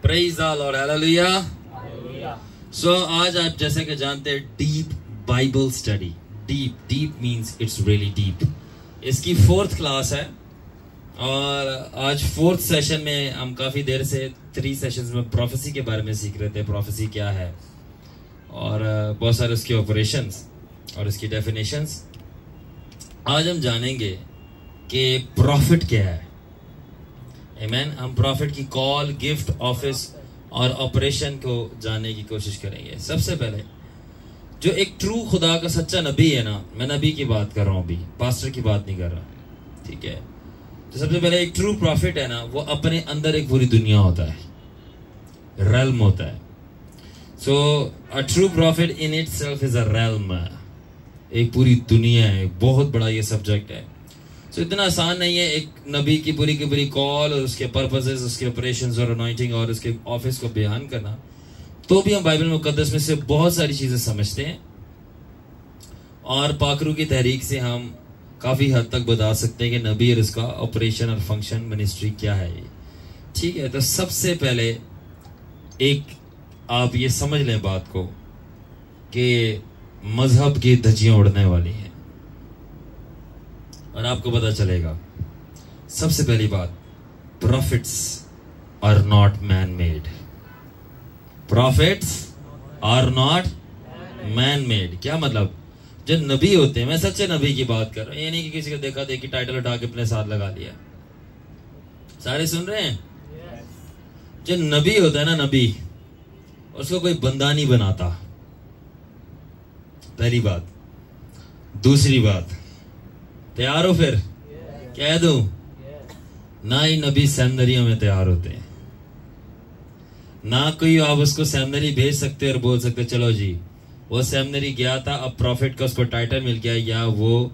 Praise the lord, hallelujah. So आज आप जैसे कि जानते हैं deep Bible study, deep means it's really deep. इसकी 4th क्लास है और आज 4th सेशन में हम काफी देर से 3 सेशंस में प्रोफेसी के बारे में सीख रहे थे। प्रोफेसी क्या है और बहुत सारे उसके ऑपरेशंस और इसकी डेफिनेशंस। आज हम जानेंगे कि प्रॉफिट क्या है। आमीन। हम प्रॉफिट की कॉल, गिफ्ट, ऑफिस और ऑपरेशन को जानने की कोशिश करेंगे। सबसे पहले जो एक ट्रू खुदा का सच्चा नबी है ना, मैं नबी की बात कर रहा हूं, अभी पास्टर की बात नहीं कर रहा, ठीक है। तो सबसे पहले एक ट्रू प्रॉफिट है ना, वो अपने अंदर एक पूरी दुनिया होता है, रेल्म होता है। So a true prophet in itself is a realm, एक पूरी दुनिया है, बहुत बड़ा ये सब्जेक्ट है। सो इतना आसान नहीं है एक नबी की पूरी कॉल और उसके पर्पसेस, उसके ऑपरेशंस और अनॉइंटिंग और उसके ऑफिस को बयान करना। तो भी हम बाइबल मुकद्दस में से बहुत सारी चीजें समझते हैं और पाकरू की तहरीक से हम काफी हद तक बता सकते हैं कि नबी और उसका ऑपरेशन और फंक्शन, मिनिस्ट्री क्या है ये, ठीक है। तो सबसे पहले एक आप ये समझ लें बात को कि मजहब की धज्जियां उड़ने वाली हैं और आपको पता चलेगा। सबसे पहली बात, profits are not man made. Profits are not man made. क्या मतलब? जो नबी होते हैं, मैं सच्चे नबी की बात कर रहा हूं, ये नहीं कि किसी को देखा देखी टाइटल उठा के अपने साथ लगा लिया। सारे सुन रहे हैं? जो नबी होता है ना, नबी, उसको कोई बंदा नहीं बनाता, पहली बात। दूसरी बात, तैयार हो? फिर कह दूं, ना ही नबी सेमिनरियों में तैयार होते हैं, ना कोई आप उसको सेमिनरी भेज सकते और बोल सकते चलो जी वो सेमिनरी गया था, अब प्रॉफिट का उसको टाइटल मिल गया, या वो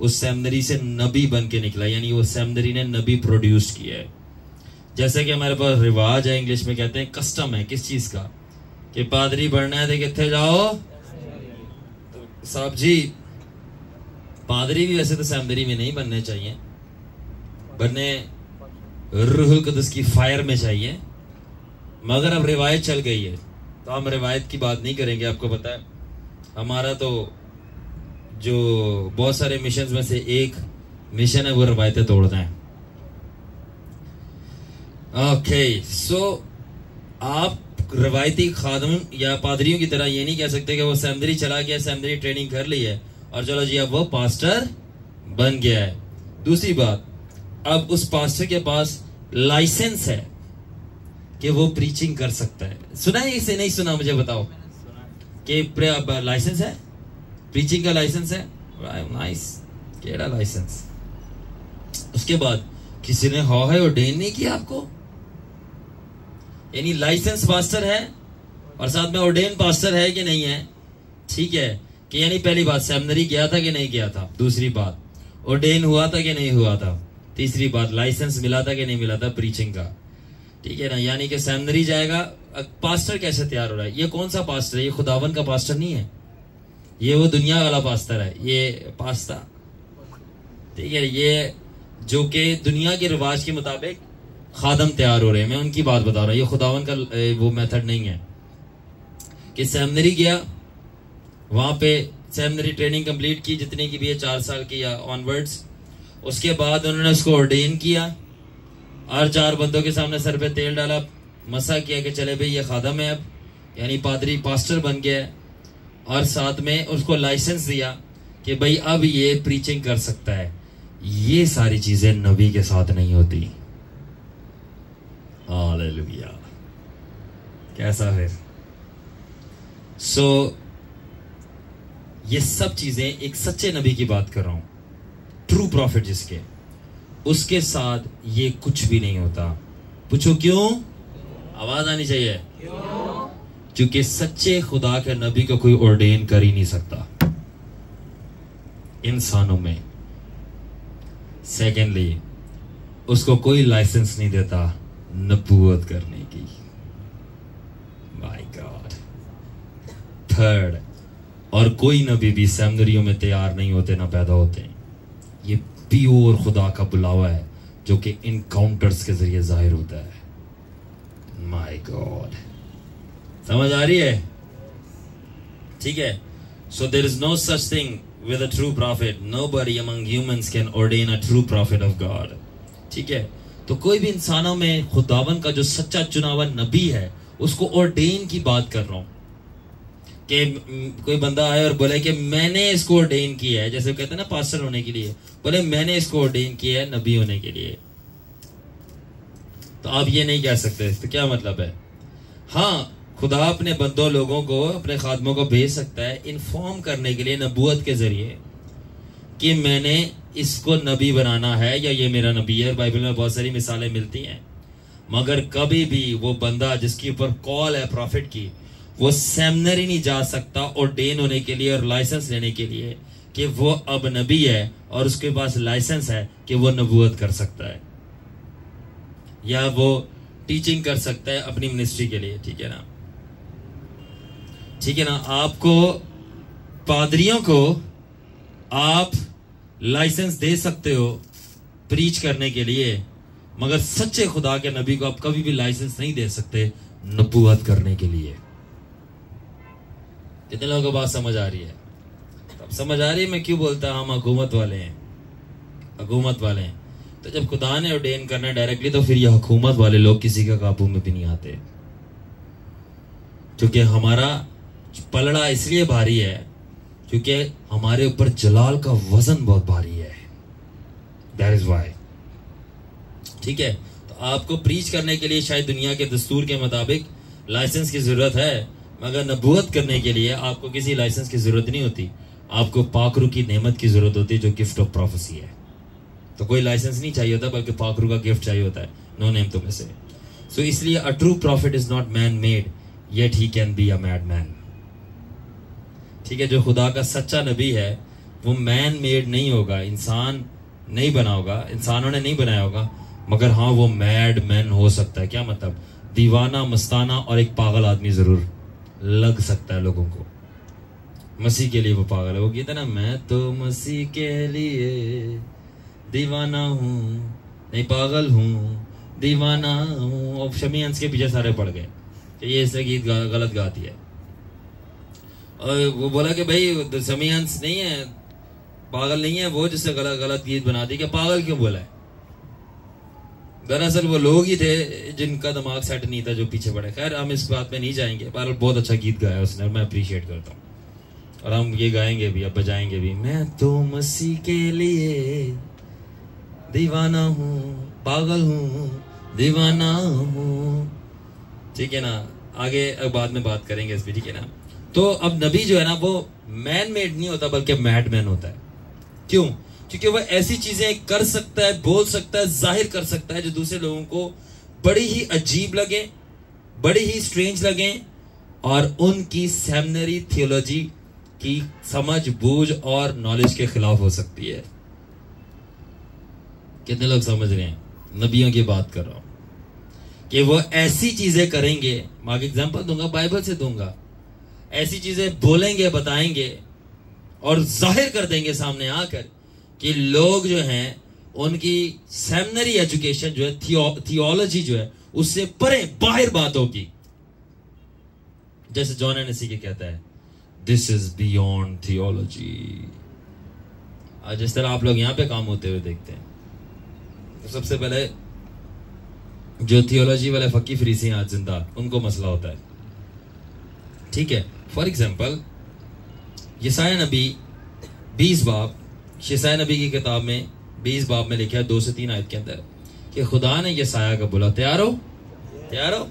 उस सेमिनरी से नबी बन के निकला, यानी वो सेमिनरी ने नबी प्रोड्यूस किया है। जैसे कि हमारे पास रिवाज है, इंग्लिश में कहते हैं कस्टम है, किस चीज का, कि पादरी बनना है तो कितने जाओ, तो साहब जी पादरी भी वैसे तो सेमिनरी में नहीं बनने चाहिए, बनने रूहुल कुद्दुस की फायर में चाहिए, मगर अब रिवायत चल गई है तो हम रिवायत की बात नहीं करेंगे। आपको पता है हमारा तो जो बहुत सारे मिशन में से एक मिशन है वो रिवायतें तोड़ना है। ओके, सो आप रिवायती खादम या पादरियों की तरह ये नहीं कह सकते कि वो सेमिनरी चला गया, सेमिनरी ट्रेनिंग कर ली है और चलो जी अब वो पास्टर बन गया है। दूसरी बात, अब उस पास्टर के पास लाइसेंस है कि वो प्रीचिंग कर सकता है। सुना है इसे? नहीं सुना? मुझे बताओ कि लाइसेंस है, प्रीचिंग का लाइसेंस है। नाइस, केड़ा लाइसेंस। उसके बाद किसी ने हाउ है ऑर्डेन नहीं किया आपको, यानी लाइसेंस पास्टर है और साथ में ऑर्डेन पास्टर है कि नहीं है, ठीक है। कि यानी पहली बात, सेमिनरी गया था कि नहीं गया था। दूसरी बात, ऑर्डेन हुआ था कि नहीं हुआ था। तीसरी बात, लाइसेंस मिला था कि नहीं मिला था प्रीचिंग का, ठीक है ना। यानी कि सेमिनरी जाएगा, पास्टर कैसे तैयार हो रहा है? ये कौन सा पास्टर है? ये खुदावन का पास्टर नहीं है, ये वो दुनिया वाला पास्टर है, ये पास्ता, ठीक है। ये जो कि दुनिया के रिवाज के मुताबिक खादम तैयार हो रहे हैं, मैं उनकी बात बता रहा हूं। ये खुदावन का वो मेथड नहीं है कि सेमिनरी गया, वहां पे सेमिनरी ट्रेनिंग कंप्लीट की जितनी की भी है, 4 साल की या ऑनवर्ड्स, उसके बाद उन्होंने उसको ऑर्डेन किया और 4 बंदों के सामने सर पे तेल डाला, मसा किया कि चले भाई ये खादम है अब, यानी पादरी पास्टर बन गया है, और साथ में उसको लाइसेंस दिया कि भाई अब ये प्रीचिंग कर सकता है। ये सारी चीजें नबी के साथ नहीं होती। हालेलुया। कैसा है? सो ये सब चीजें एक सच्चे नबी की बात कर रहा हूं, ट्रू प्रॉफिट जिसके, उसके साथ ये कुछ भी नहीं होता। पूछो क्यों? आवाज आनी चाहिए। क्यों? क्योंकि सच्चे खुदा के नबी को कोई ऑर्डेन कर ही नहीं सकता इंसानों में। सेकेंडली, उसको कोई लाइसेंस नहीं देता नबूवत करने की। My God. थर्ड, और कोई नबी भी सेमिनरियों में तैयार नहीं होते, ना पैदा होते। ये प्योर खुदा का बुलावा है जो कि इनकाउंटर्स के जरिए जाहिर होता है। माय माय गॉड, समझ आ रही है? ठीक है. So there is no such thing with a true prophet. Nobody among humans can ordain a true prophet of God. ठीक है. तो कोई भी इंसानों में खुदावन का जो सच्चा चुना हुआ नबी है उसको ऑर्डेन की बात कर रहा हूं कि कोई बंदा आए और बोले कि मैंने इसको ऑर्डेन किया है, जैसे कहते हैं ना पास्टर होने के लिए, बोले मैंने इसको ऑर्डेन किया है नबी होने के लिए, तो आप ये नहीं कह सकते. तो क्या मतलब है? हाँ, खुदा अपने बंदों लोगों को, अपने खादमों को भेज सकता है इन्फॉर्म करने के लिए नबूवत के जरिए कि मैंने इसको नबी बनाना है या ये मेरा नबी है. बाइबल में बहुत सारी मिसालें मिलती हैं, मगर कभी भी वो बंदा जिसके ऊपर कॉल है प्रॉफिट की, वो सेमिनरी नहीं जा सकता ऑर्डेन होने के लिए और लाइसेंस लेने के लिए कि वो अब नबी है और उसके पास लाइसेंस है कि वो नबूवत कर सकता है या वो टीचिंग कर सकता है अपनी मिनिस्ट्री के लिए. ठीक है ना, ठीक है ना. आपको पादरियों को आप लाइसेंस दे सकते हो प्रीच करने के लिए, मगर सच्चे खुदा के नबी को आप कभी भी लाइसेंस नहीं दे सकते नबूवत करने के लिए. कितने लोगों को बात समझ आ रही है? अब समझ आ रही है मैं क्यों बोलता हम हुकूमत वाले हैं, हुकूमत वाले हैं. तो जब खुदा ने ऑर्डेन करना डायरेक्टली, तो फिर ये हुकूमत वाले लोग किसी का काबू में भी नहीं आते, क्योंकि हमारा पलड़ा इसलिए भारी है क्योंकि हमारे ऊपर जलाल का वजन बहुत भारी है. That is why. ठीक है. तो आपको प्रीच करने के लिए शायद दुनिया के दस्तूर के मुताबिक लाइसेंस की जरूरत है, मगर नबूवत करने के लिए आपको किसी लाइसेंस की जरूरत नहीं होती. आपको पाकरू की नेमत की जरूरत होती है जो गिफ्ट ऑफ प्रोफेसी है. तो कोई लाइसेंस नहीं चाहिए होता, बल्कि पाकरू का गिफ्ट चाहिए होता है, नो नेम तुम्हें से. सो इसलिए अ true profit is not man made, yet he can be a mad man. ठीक है. जो खुदा का सच्चा नबी है वो मैन मेड नहीं होगा, इंसान नहीं बना होगा, इंसानों ने नहीं बनाया होगा, मगर हाँ वो मैड मैन हो सकता है. क्या मतलब? दीवाना, मस्ताना और एक पागल आदमी जरूर लग सकता है लोगों को. मसीह के लिए वो पागल है. वो कहता ना, मैं तो मसीह के लिए दीवाना हूँ, नहीं पागल हूँ, दीवाना हूँ. और शमी अंस के पीछे सारे पड़ गए कि ये इसने गीत गलत गाती है. और वो बोला कि भाई शमी अंस नहीं है, पागल नहीं है वो जिससे गलत गीत बना दी. क्या पागल क्यों बोला है? दरअसल वो लोग ही थे जिनका दिमाग सेट नहीं था जो पीछे पड़े. खैर हम इस बात में नहीं जाएंगे. पर बहुत अच्छा गीत गाया उसने और मैं अप्रिशिएट करता हूँ, और हम ये गाएंगे भी, अब बजाएंगे भी. मैं तो मसीह के लिए दीवाना हूँ, पागल हूँ, दीवाना हूँ. ठीक है ना. आगे बाद में बात करेंगे इस भी. ठीक है ना. तो अब नबी जो है ना वो मैन मेड नहीं होता, बल्कि मैड मैन होता है. क्यों? क्योंकि वह ऐसी चीजें कर सकता है, बोल सकता है, जाहिर कर सकता है जो दूसरे लोगों को बड़ी ही अजीब लगे, बड़ी ही स्ट्रेंज लगे, और उनकी सेमिनरी थियोलॉजी की समझ, बूझ और नॉलेज के खिलाफ हो सकती है. कितने लोग समझ रहे हैं? नबियों की बात कर रहा हूं कि वो ऐसी चीजें करेंगे. मैं आगे एग्जांपल दूंगा, बाइबल से दूंगा. ऐसी चीजें बोलेंगे, बताएंगे और जाहिर कर देंगे सामने आकर कि लोग जो हैं उनकी सेमिनरी एजुकेशन जो है, थियोलॉजी जो है, उससे परे बाहर बात होगी. जैसे जॉन एनएससी के कहता है, दिस इज बियॉन्ड थियोलॉजी. आज जिस तरह आप लोग यहां पे काम होते हुए देखते हैं, तो सबसे पहले जो थियोलॉजी वाले फकी फरीसी हैं आज जिंदा, उनको मसला होता है. ठीक है. फॉर एग्जाम्पल यसाया नबी 20 बाब, यसाया नबी की किताब में 20 बाब में लिखा है 2 से 3 आयत के अंदर कि खुदा ने यसाया का बोला, तैयार हो, तैयार हो.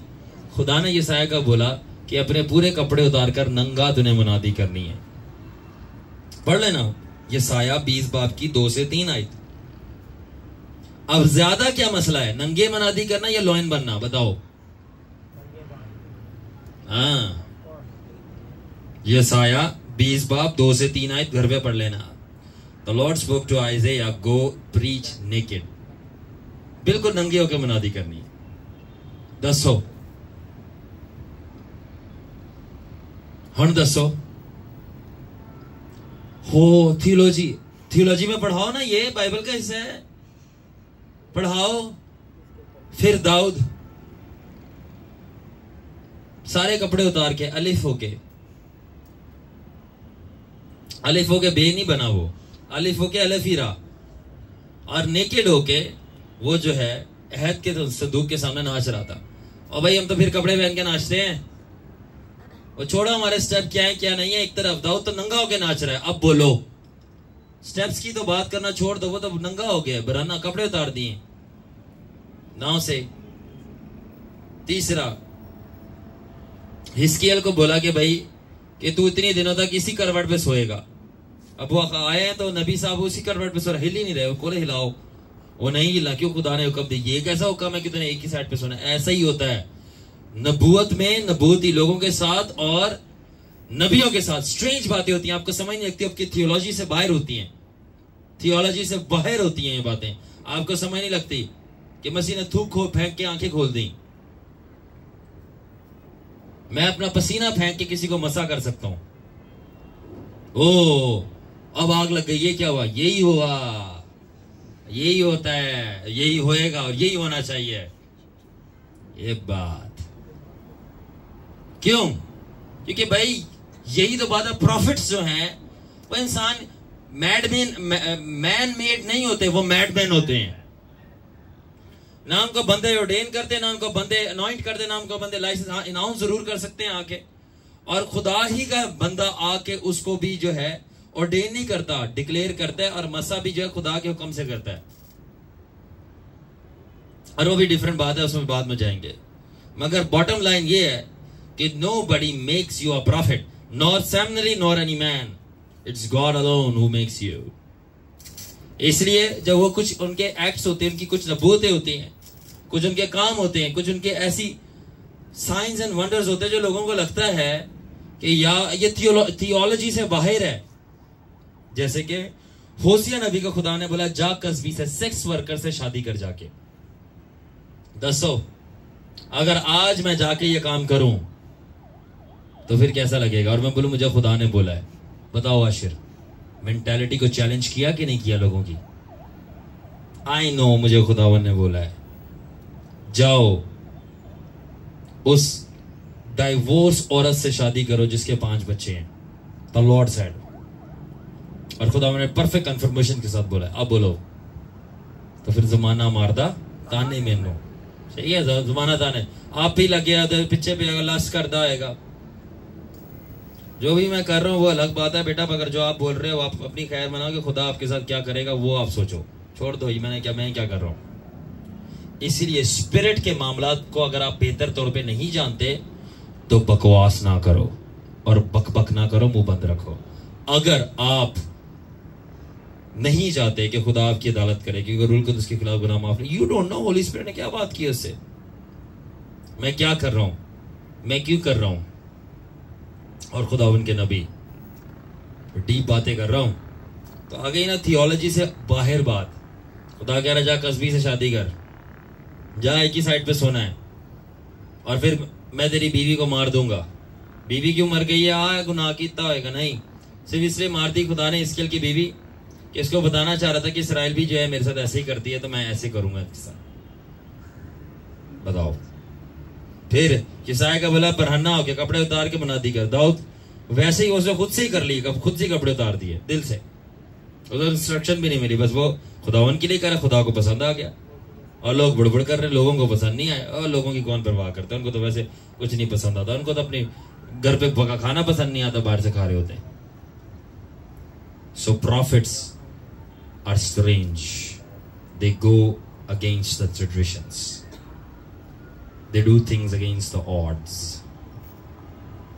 खुदा ने यसाया का बोला कि अपने पूरे कपड़े उतार कर नंगा तूने मुनादी करनी है. पढ़ लेना यसाया 20 बाब की 2 से 3 आयत. अब ज्यादा क्या मसला है, नंगे मुनादी करना या लोइन बनना? बताओ. हाँ, यसाया 20 बाब 2 से 3 आयत घर पे पढ़ लेना. The Lord spoke to Isaiah, go preach naked. बिल्कुल नंगे होकर मुनादी करनी है. दसो, हण दसो. हो थियोलॉजी में पढ़ाओ ना, ये बाइबल का हिस्सा है, पढ़ाओ. फिर दाऊद, सारे कपड़े उतार के अलिफ होके बे नहीं बना, वो अलिफ होके अलफ ही रहा, और नेकेड होके वो जो है अहद के संदूक के सामने नाच रहा था। और भाई हम तो फिर कपड़े पहन के नाचते हैं, वो छोड़ो हमारे स्टेप क्या है क्या नहीं है एक तरफ, दाऊद तो नंगा होके नाच रहा है। अब बोलो, स्टेप्स की तो बात करना छोड़ दो, वो तो नंगा हो गया, बराना कपड़े उतार दिए नाव से। तीसरा, हिस्कियल को बोला कि भाई कि तू इतनी दिनों तक इसी करवट पे सोएगा। अब वो आए हैं तो नबी साहब उसी करवट पे सो रहे, हिल ही नहीं रहे, को हिलाओ, वो नहीं हिला, क्यों? खुदा ने हुक्म दिया। ये कैसा हुक्म है कि तूने एक ही साइड पे सोना? ऐसा ही होता है नबूवत में, नबूवती लोगों के साथ और नबियों के साथ स्ट्रेंज बातें होती हैं, आपको समझ नहीं लगती, आपकी थियोलॉजी से बाहर होती हैं, थियोलॉजी से बाहर होती हैं ये बातें, आपको समझ नहीं लगती कि मसीह ने थूक फेंक के आंखें खोल दी। मैं अपना पसीना फेंक के किसी को मसा कर सकता हूं। ओ अब आग लग गई, ये क्या हुआ? यही हुआ, यही होता है, यही होएगा और यही होना चाहिए। ये बात क्यों? क्योंकि भाई यही तो बात है, प्रॉफिट्स जो हैं वो इंसान मैन मेड नहीं होते, वो मैडमैन होते हैं। ना उनको बंदे ऑर्डेन करते, ना उनको बंदे अनॉइंट करते, ना उनको बंदे लाइसेंस अनाउंस जरूर कर सकते हैं आके, और खुदा ही का बंदा आके उसको भी जो है ऑर्डेन नहीं करता, डिक्लेयर करता है, और मसा भी जो है खुदा के हुक्म से करता है। और वो भी डिफरेंट बात है, उसमें बाद में जाएंगे। मगर बॉटम लाइन ये है कि nobody makes you a prophet, nor seminary, nor any man. It's God alone who makes you. इसलिए जब वो कुछ उनके एक्ट्स होते हैं, उनकी कुछ नबूवतें होती हैं, कुछ उनके काम होते हैं, कुछ उनके ऐसी साइंस एंड वंडर्स होते हैं जो लोगों को लगता है कि या ये थियोलॉजी से बाहर है। जैसे कि होसिया नबी को खुदा ने बोला जा कस्बी से सेक्स वर्कर से शादी कर जाके। दसो अगर आज मैं जाके ये काम करूं तो फिर कैसा लगेगा? और मैं बोलूं मुझे खुदा ने बोला है। बताओ आशिर, मेंटालिटी को चैलेंज किया कि नहीं किया लोगों की? आई नो मुझे खुदावन ने बोला है जाओ उस डाइवोर्स औरत से शादी करो जिसके 5 बच्चे हैं। द लॉर्ड सेड, और खुदावन ने परफेक्ट कंफर्मेशन के साथ बोला है। अब बोलो तो फिर जमाना मारदा ताने मेनू सही है, जमाना ताने आप भी लगे पीछे भी अगर लास्ट करदा आएगा। जो भी मैं कर रहा हूं वो अलग बात है बेटा, मगर जो आप बोल रहे हो आप अपनी खैर मनाओ कि खुदा आपके साथ क्या करेगा वो आप सोचो, छोड़ दो मैं क्या कर रहा हूं। इसीलिए स्पिरिट के मामलात को अगर आप बेहतर तौर पे नहीं जानते तो बकवास ना करो और बकबक ना करो, मुंह बंद रखो। अगर आप नहीं चाहते कि खुदा आपकी अदालत करे क्योंकि रूल कुदस के खिलाफ गुनाह माफ नहीं, you don't know Holi spirit ने क्या बात की उससे, मैं क्या कर रहा हूं, मैं क्यों कर रहा हूं, और खुदा उनके नबी डीप बातें कर रहा हूं। तो आ गई ना थियोलॉजी से बाहर बात। खुदा कह रहा जा कस्बी से शादी कर, जा एक ही साइड पे सोना है, और फिर मैं तेरी बीवी को मार दूंगा। बीवी क्यों मर गई है? गुनाह कीता होएगा? नहीं, सिर्फ इसलिए मार दी खुदा ने इसकेल की बीवी कि इसको बताना चाह रहा था कि इसराइल भी जो है मेरे साथ ऐसे ही करती है तो मैं ऐसे करूंगा इसके साथ। बताओ, फिर किसाए का बोला बरहना हो गया, कपड़े उतार के मुनादी कर। दाऊद वैसे ही उसने खुद से ही कर ली, खुद से कपड़े उतार दिए दिल से, उधर इंस्ट्रक्शन भी नहीं मिली, बस वो खुदावन के लिए करा, खुदा को पसंद आ गया। और लोग बुड़बुड़ कर रहे, लोगों को पसंद नहीं आया। और लोगों की कौन परवाह करता है, उनको तो वैसे कुछ नहीं पसंद आता, उनको तो अपने घर पे पका खाना पसंद नहीं आता, बाहर से खा रहे होते हैं। So prophets are strange, they go against the traditions, they do things against the odds।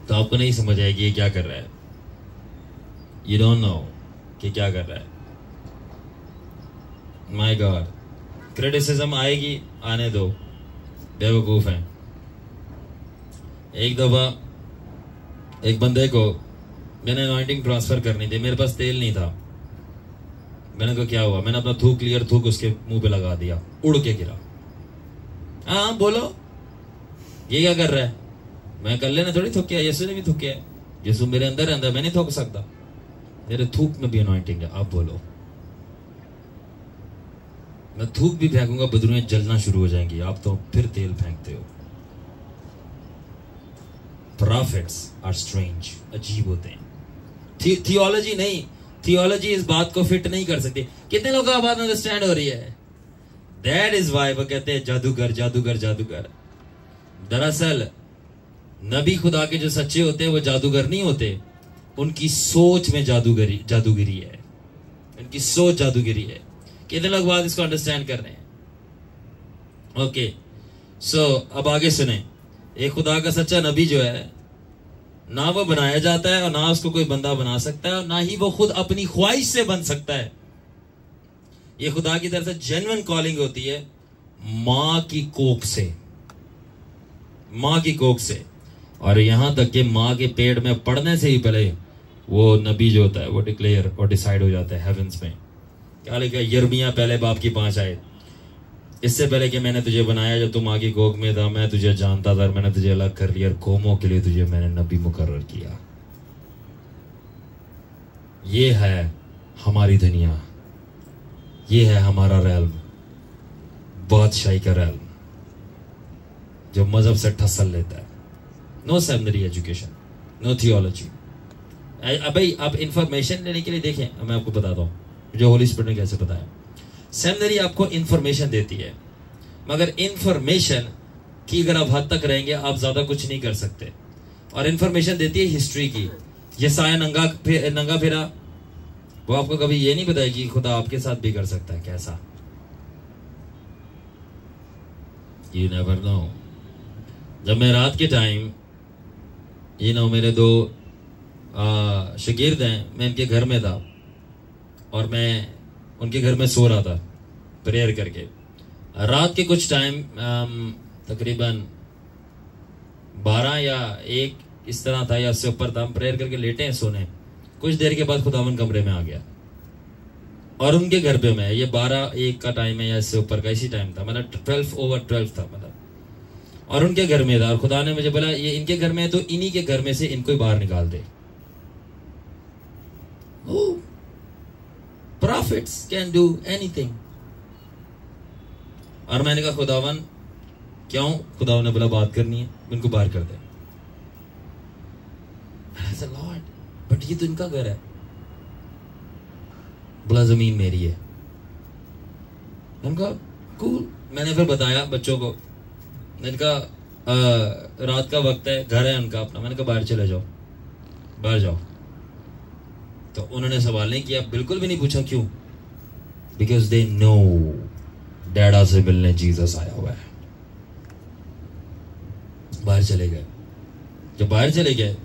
तो आपको नहीं समझ आएगी ये क्या कर रहा है, you don't know कि क्या कर रहा है। My God, क्रिटिसिज्म आएगी, आने दो, बेवकूफ हैं। एक दफा एक बंदे को मैंने अनॉइंटिंग ट्रांसफर करनी थी, मेरे पास तेल नहीं था। मैंने कहा क्या हुआ? मैंने अपना थूक उसके मुंह पे लगा दिया, उड़ के गिरा। हाँ बोलो ये क्या कर रहा है? मैं कर लेना थोड़ी थूक किया, यीशु ने भी थूक किया, यीशु मेरे अंदर है, मैं नहीं थूक सकता, मेरे थूक में भी अनॉइंटिंग है। आप बोलो, मैं थूक भी फेंकूंगा, बदरूएं जलना शुरू हो जाएंगी, आप तो फिर तेल फेंकते हो। prophets are strange, अजीब होते हैं. थियोलॉजी नहीं, थियोलॉजी इस बात को फिट नहीं कर सकती. कितने लोगों को बात अंडरस्टैंड हो रही है? That is why वो कहते हैं जादूगर जादूगर जादूगर. दरअसल नबी खुदा के जो सच्चे होते हैं वो जादूगर नहीं होते, उनकी सोच में जादूगिरी है. उनकी सोच जादूगिरी है. कितने लोग बात इसको अंडरस्टैंड कर रहे हैं? ओके, सो अब आगे सुने. एक खुदा का सच्चा नबी जो है, ना वो बनाया जाता है और ना उसको कोई बंदा बना सकता है, और ना ही वो खुद अपनी ख्वाहिश से बन सकता है. ये खुदा की तरफ से जेन्युइन कॉलिंग होती है, मां की कोख से, मां की कोख से. और यहां तक कि मां के पेट में पड़ने से ही पहले वो नबी जो होता है वो डिक्लेयर और डिसाइड हो जाता है हेवेंस में. क्या लिखा? यिर्मयाह पहले बाप की 5 आयत. इससे पहले कि मैंने तुझे बनाया, जब तुम मां की कोख में था, मैं तुझे जानता था, मैंने तुझे अलग कर लिया और कौमों के लिए तुझे मैंने नबी मुकर्रर किया. ये है हमारी दुनिया, ये है हमारा रेल्म, बादशाही का रेल्म जो मजहब से ठसल लेता है. No seminary education, no theology. भाई आप इंफॉर्मेशन लेने के लिए देखें, मैं आपको बताता हूं जो होली स्पिरिट ने कैसे बताया. सेमिनरी आपको इंफॉर्मेशन देती है, मगर इंफॉर्मेशन की अगर आप हद तक रहेंगे आप ज्यादा कुछ नहीं कर सकते. और इंफॉर्मेशन देती है हिस्ट्री की. यसाया नंगा फिरा, वो आपको कभी ये नहीं बताएगी खुदा आपके साथ भी कर सकता है. कैसा? You never know. जब मैं रात के टाइम, मेरे 2 शागिर्द हैं, मैं इनके घर में था और मैं उनके घर में सो रहा था प्रेयर करके. रात के कुछ टाइम तकरीबन 12 या 1 इस तरह था या उससे ऊपर था. हम प्रेयर करके लेटे हैं सोने. कुछ देर के बाद खुदावन कमरे में आ गया और उनके घर पे मैं, ये 12-1 का टाइम है या इससे ऊपर का, इसी टाइम था, मतलब 12:12 था मतलब. और उनके घर में था और खुदा ने मुझे बोला ये इनके घर में है तो इन्हीं के घर में से इनको ही बाहर निकाल दे. Prophets can do anything. और मैंने कहा खुदावन क्यों? खुदावन ने बोला बात करनी है, इनको बाहर कर दे. लॉर्ड, बट ये तो इनका घर है. बोला जमीन मेरी है. मैंने कहा कूल. मैंने फिर बताया बच्चों को, मैंने कहा रात का वक्त है, घर है उनका अपना. मैंने कहा बाहर चले जाओ, बाहर जाओ. तो उन्होंने सवाल नहीं किया, बिल्कुल भी नहीं पूछा. क्यों? बिकॉज दे नो डैडा से मिलने जीसस आया हुआ है. बाहर चले गए. जब बाहर चले गए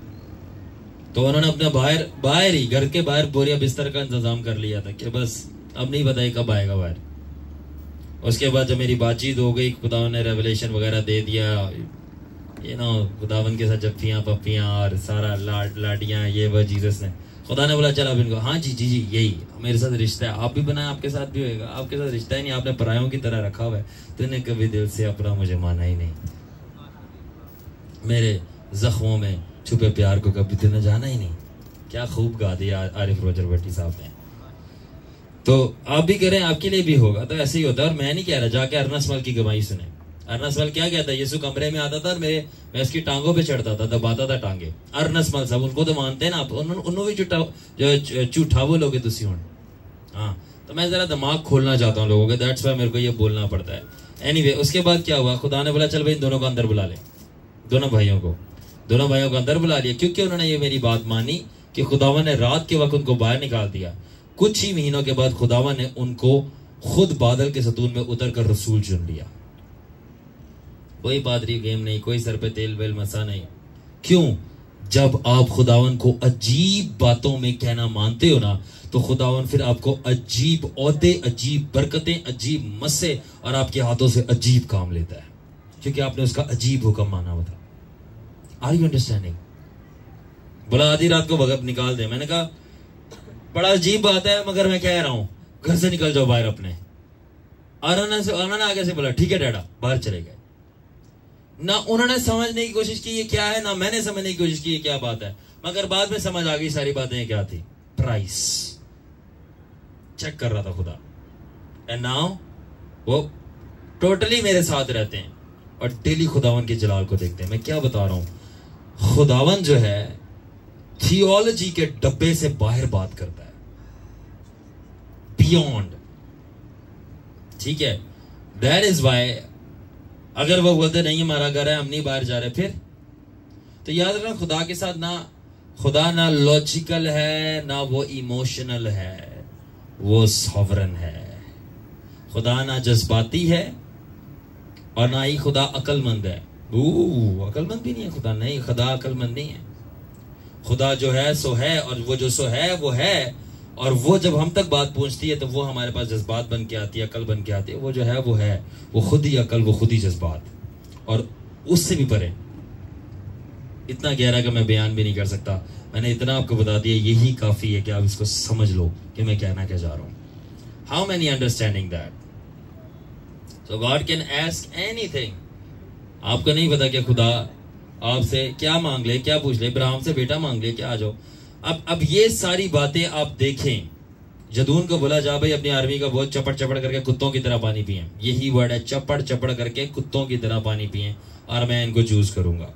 तो उन्होंने अपना बाहर ही घर के बाहर बोरिया बिस्तर का इंतजाम कर लिया था कि बस अब नहीं पता कब आएगा बाहर. उसके बाद जब मेरी बातचीत हो गई, खुदावन ने रेवलेशन वगैरह दे दिया, खुदावन के साथ जफ्फियां पप्पियां और सारा लाडियां, ये वह जीसस ने. खुदा ने बोला चल अब इनको, हाँ जी यही मेरे साथ रिश्ता है, आप भी बनाए आपके साथ भी होएगा. आपके साथ रिश्ता ही नहीं, आपने परायों की तरह रखा हुआ है. तूने कभी दिल से अपना मुझे माना ही नहीं. मेरे जख्मों में छुपे प्यार को कभी तूने जाना ही नहीं. क्या खूब गा दिया आरिफ रोजर भट्टी साहब ने. तो आप भी करें, आपके लिए भी होगा. तो ऐसे ही होता है. और मैं नहीं कह रहा, जाके अरनस मल की गवाही सुने. अरनस मल क्या कहता है? यीशु कमरे में आता था और मैं उसकी टांगों पे चढ़ता था, दबाता था टांगे. अरनस मल साहब, उनको तो मानते हैं ना आप, उन्होंने भी झूठा वो लोगे तुसी हुण. हाँ, तो मैं जरा दिमाग खोलना चाहता हूँ लोगों के, दैट्स व्हाई मेरे को ये बोलना पड़ता है. एनीवे, उसके बाद क्या हुआ? खुदा ने बोला चल भाई दोनों को अंदर बुला ले. दोनों भाइयों को अंदर बुला लिया, क्योंकि उन्होंने ये मेरी बात मानी कि खुदावन ने रात के वक्त उनको बाहर निकाल दिया. कुछ ही महीनों के बाद खुदावन ने उनको खुद बादल के सतून में उतर कर रसूल चुन लिया. कोई पादरी गेम नहीं, कोई सर पे तेल वेल मसा नहीं. क्यों? जब आप खुदावन को अजीब बातों में कहना मानते हो ना, तो खुदावन फिर आपको अजीब औहदे, अजीब बरकतें, अजीब मस्से और आपके हाथों से अजीब काम लेता है, क्योंकि आपने उसका अजीब हुक्म माना हुआ था. Are you understanding? बोला आधी रात को भगत निकाल दे. मैंने कहा बड़ा अजीब बात है, मगर मैं कह रहा हूं घर से निकल जाओ बाहर अपने. उन्होंने आगे से बोला ठीक है डैडा. बाहर चले गए. ना उन्होंने समझने की कोशिश की ये क्या है, ना मैंने समझने की कोशिश की ये क्या बात है, मगर बाद में समझ आ गई सारी बातें क्या थी. प्राइस चेक कर रहा था खुदा. एंड नाउ वो टोटली मेरे साथ रहते हैं और डेली खुदावन के जलाल को देखते हैं. मैं क्या बता रहा हूं, खुदावन जो है थियोलॉजी के डब्बे से बाहर बात करता है, बियॉन्ड। ठीक है, दैट इज वाई अगर वो बोलते नहीं हमारा घर है हम नहीं बाहर जा रहे, फिर तो याद रखना खुदा के साथ ना, खुदा ना लॉजिकल है ना वो इमोशनल है, वो सॉवरन है। खुदा ना जज्बाती है और ना ही खुदा अकलमंद है। अकलमंद भी नहीं है खुदा, नहीं, खुदा अकलमंद नहीं है। खुदा जो है सो है, और वो जो सो है वो है, और वो जब हम तक बात पहुंचती है तो वो हमारे पास जज्बात बन के आती है, अकल बन के आती है। वो जो है वो है, वो खुद ही अकल, वो खुद ही जज्बात, और उससे भी परे। इतना गहरा कि मैं बयान भी नहीं कर सकता, मैंने इतना आपको बता दिया, यही काफी है कि आप इसको समझ लो कि मैं कहना क्या जा रहा हूं। How many understanding that? So God can ask anything. आपको नहीं पता कि खुदा आपसे क्या मांग ले, क्या पूछ ले, इब्राहिम से बेटा मांग ले, क्या आ जाओ। अब ये सारी बातें आप देखें, जदून को बोला जा भाई अपनी आर्मी का बहुत चपड़ चपड़ करके कुत्तों की तरह पानी पिए, यही वर्ड है, चपड़ चपड़ करके कुत्तों की तरह पानी पिए, और मैं इनको चूज करूंगा।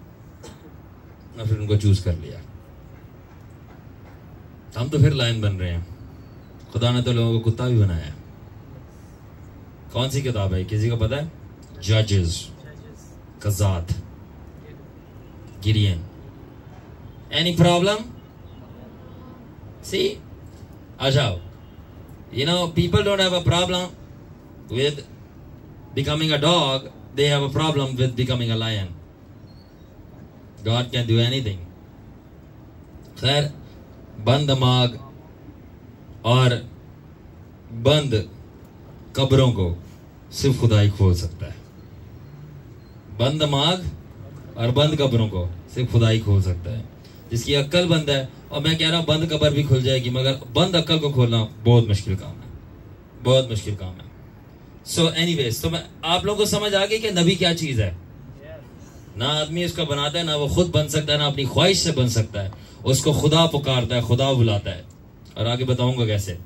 और फिर उनको चूज कर लिया। हम तो फिर लायन बन रहे हैं। खुदा ने तो लोगों को कुत्ता भी बनाया। कौन सी किताब है, किसी को पता है? जजेस, कज़ात, गिरियन। Any problem? See, अच्छा, you know, people don't have a problem with becoming a dog, they have a problem with becoming a lion. God can do anything. खैर, बंद दिमाग और बंद कब्रों को सिर्फ खुदा ही खोल सकता है। बंद दिमाग और बंद कब्रों को सिर्फ खुदा ही खोल सकता है। जिसकी अक्ल बंद है, और मैं कह रहा हूं बंद कब्र भी खुल जाएगी, मगर बंद अक्ल को खोलना बहुत मुश्किल काम है, बहुत मुश्किल काम है। सो एनीवेज, तो मैं आप लोगों को समझ आ गई कि नबी क्या चीज है। ना आदमी उसको बनाता है, ना वो खुद बन सकता है, ना अपनी ख्वाहिश से बन सकता है। उसको खुदा पुकारता है, खुदा बुलाता है, और आगे बताऊंगा कैसे,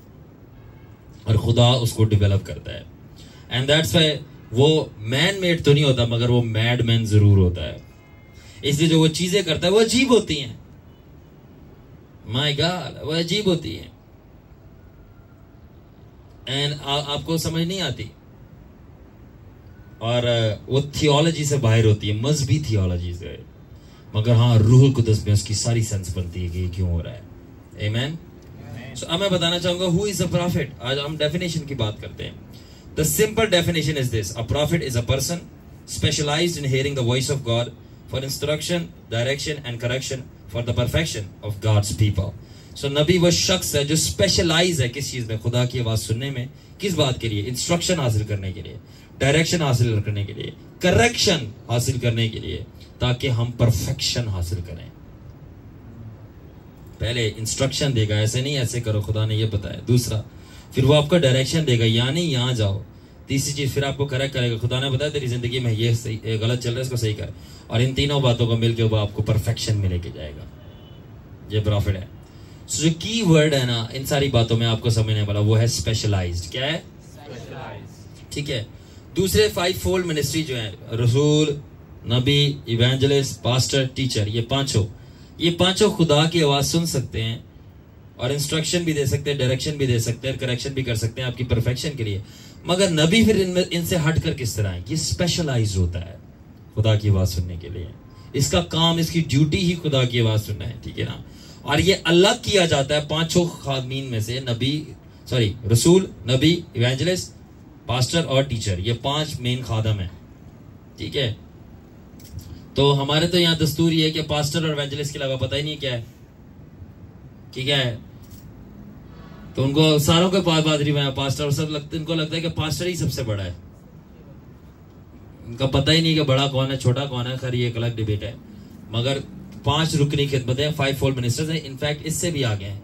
और खुदा उसको डेवलप करता है। एंड दैट्स व्हाई वो मैन मेड तो नहीं होता, मगर वो मैड मैन जरूर होता है। इसलिए जो वो चीजें करता है वो अजीब होती हैं। माय गॉड, वो अजीब होती है, एंड आपको समझ नहीं आती, और वो थियोलॉजी से बाहर होती है, मजहबी थियोलॉजी से। मगर हाँ, रूह कुदस में उसकी सारी सेंस बनती है कि ये क्यों हो रहा है। आमीन। सो अब मैं बताना चाहूंगा हु इज अ प्रॉफिट। आज हम डेफिनेशन की बात करते हैं। The simple definition is this: a prophet is a person specialised in hearing the voice of God for instruction, direction and correction for the perfection of God's people. So नबी वो शख्स है जो स्पेशलाइज है किस चीज में? खुदा की आवाज सुनने में। किस बात के लिए? इंस्ट्रक्शन हासिल करने के लिए, डायरेक्शन हासिल करने के लिए, करेक्शन हासिल करने के लिए, ताकि हम परफेक्शन हासिल करें। पहले इंस्ट्रक्शन देगा, ऐसे नहीं ऐसे करो, खुदा ने ये बताया। दूसरा, फिर वो आपको डायरेक्शन देगा, यानी यहां जाओ। तीसरी चीज, फिर आपको करेक्ट करेगा। खुदा ने बताया तेरी जिंदगी में ये सही, ये गलत चल रहा है, इसको सही कर। और इन तीनों बातों को मिलकर वो आपको परफेक्शन में लेके जाएगा। ये प्रॉफिट है। So, जो की वर्ड है ना इन सारी बातों में आपको समझने वाला, वो है स्पेशलाइज्ड। क्या है? ठीक है। दूसरे 5 फोल्ड मिनिस्ट्री जो है, रसूल, नबी, इवेंजलिस्ट, पास्टर, टीचर, ये पांचों खुदा की आवाज सुन सकते हैं, और इंस्ट्रक्शन भी दे सकते हैं, डायरेक्शन भी दे सकते हैं, करेक्शन भी कर सकते हैं आपकी परफेक्शन के लिए। मगर नबी फिर इनसे हटकर किस तरह है? ये स्पेशलाइज्ड होता है खुदा की आवाज सुनने के लिए। इसका काम, इसकी ड्यूटी ही खुदा की आवाज सुनना है। ठीक है ना? और ये अलग किया जाता है 5 खादमीन में से, रसूल, नबी, इवेंजलिस्ट, पास्टर और टीचर। ये 5 मेन खादम है। ठीक है। तो हमारे तो यहाँ दस्तूर ये है कि पास्टर और इवेंजलिस्ट के अलावा पता ही नहीं क्या है कि क्या है। तो उनको सारों के पास बादरी में पास्टर, और सब इनको लगता है कि पास्टर ही सबसे बड़ा है। इनका पता ही नहीं कि बड़ा कौन है, छोटा कौन है। खैर, ये एक अलग डिबेट है। मगर 5 रुकनी खिदमतें, 5 फोल्ड मिनिस्टर्स हैं। इनफैक्ट इससे भी आगे हैं।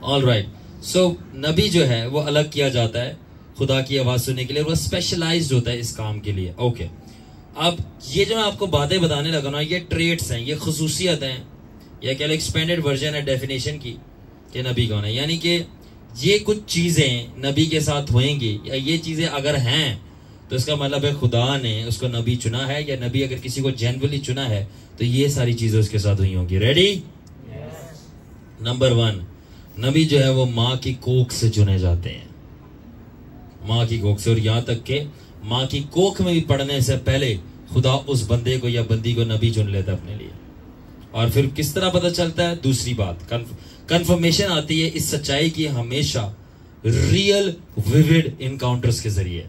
All right. सो नबी जो है वो अलग किया जाता है खुदा की आवाज सुनने के लिए, वो स्पेशलाइज्ड होता है इस काम के लिए। ओके। अब ये जो मैं आपको बातें बताने लगा ना, ये ट्रेट्स हैं, ये खसूसियत हैं, या क्या एक्सपेंडेड वर्जन है डेफिनेशन की कि नबी कौन है। यानी कि ये कुछ चीजें नबी के साथ होंगी, या ये चीजें अगर हैं तो इसका मतलब है खुदा ने उसको नबी चुना है, या नबी अगर किसी को जेन्युइनली चुना है तो ये सारी चीजें उसके साथ हुई होंगी। रेडी? नंबर 1, नबी जो है वो माँ की कोख से चुने जाते हैं, माँ की कोख से। और यहां तक के माँ की कोख में भी पढ़ने से पहले खुदा उस बंदे को या बंदी को नबी चुन लेता अपने लिए। और फिर किस तरह पता चलता है? दूसरी बात, कंफर्मेशन आती है इस सच्चाई की हमेशा रियल विविड इनकाउंटर्स के जरिए,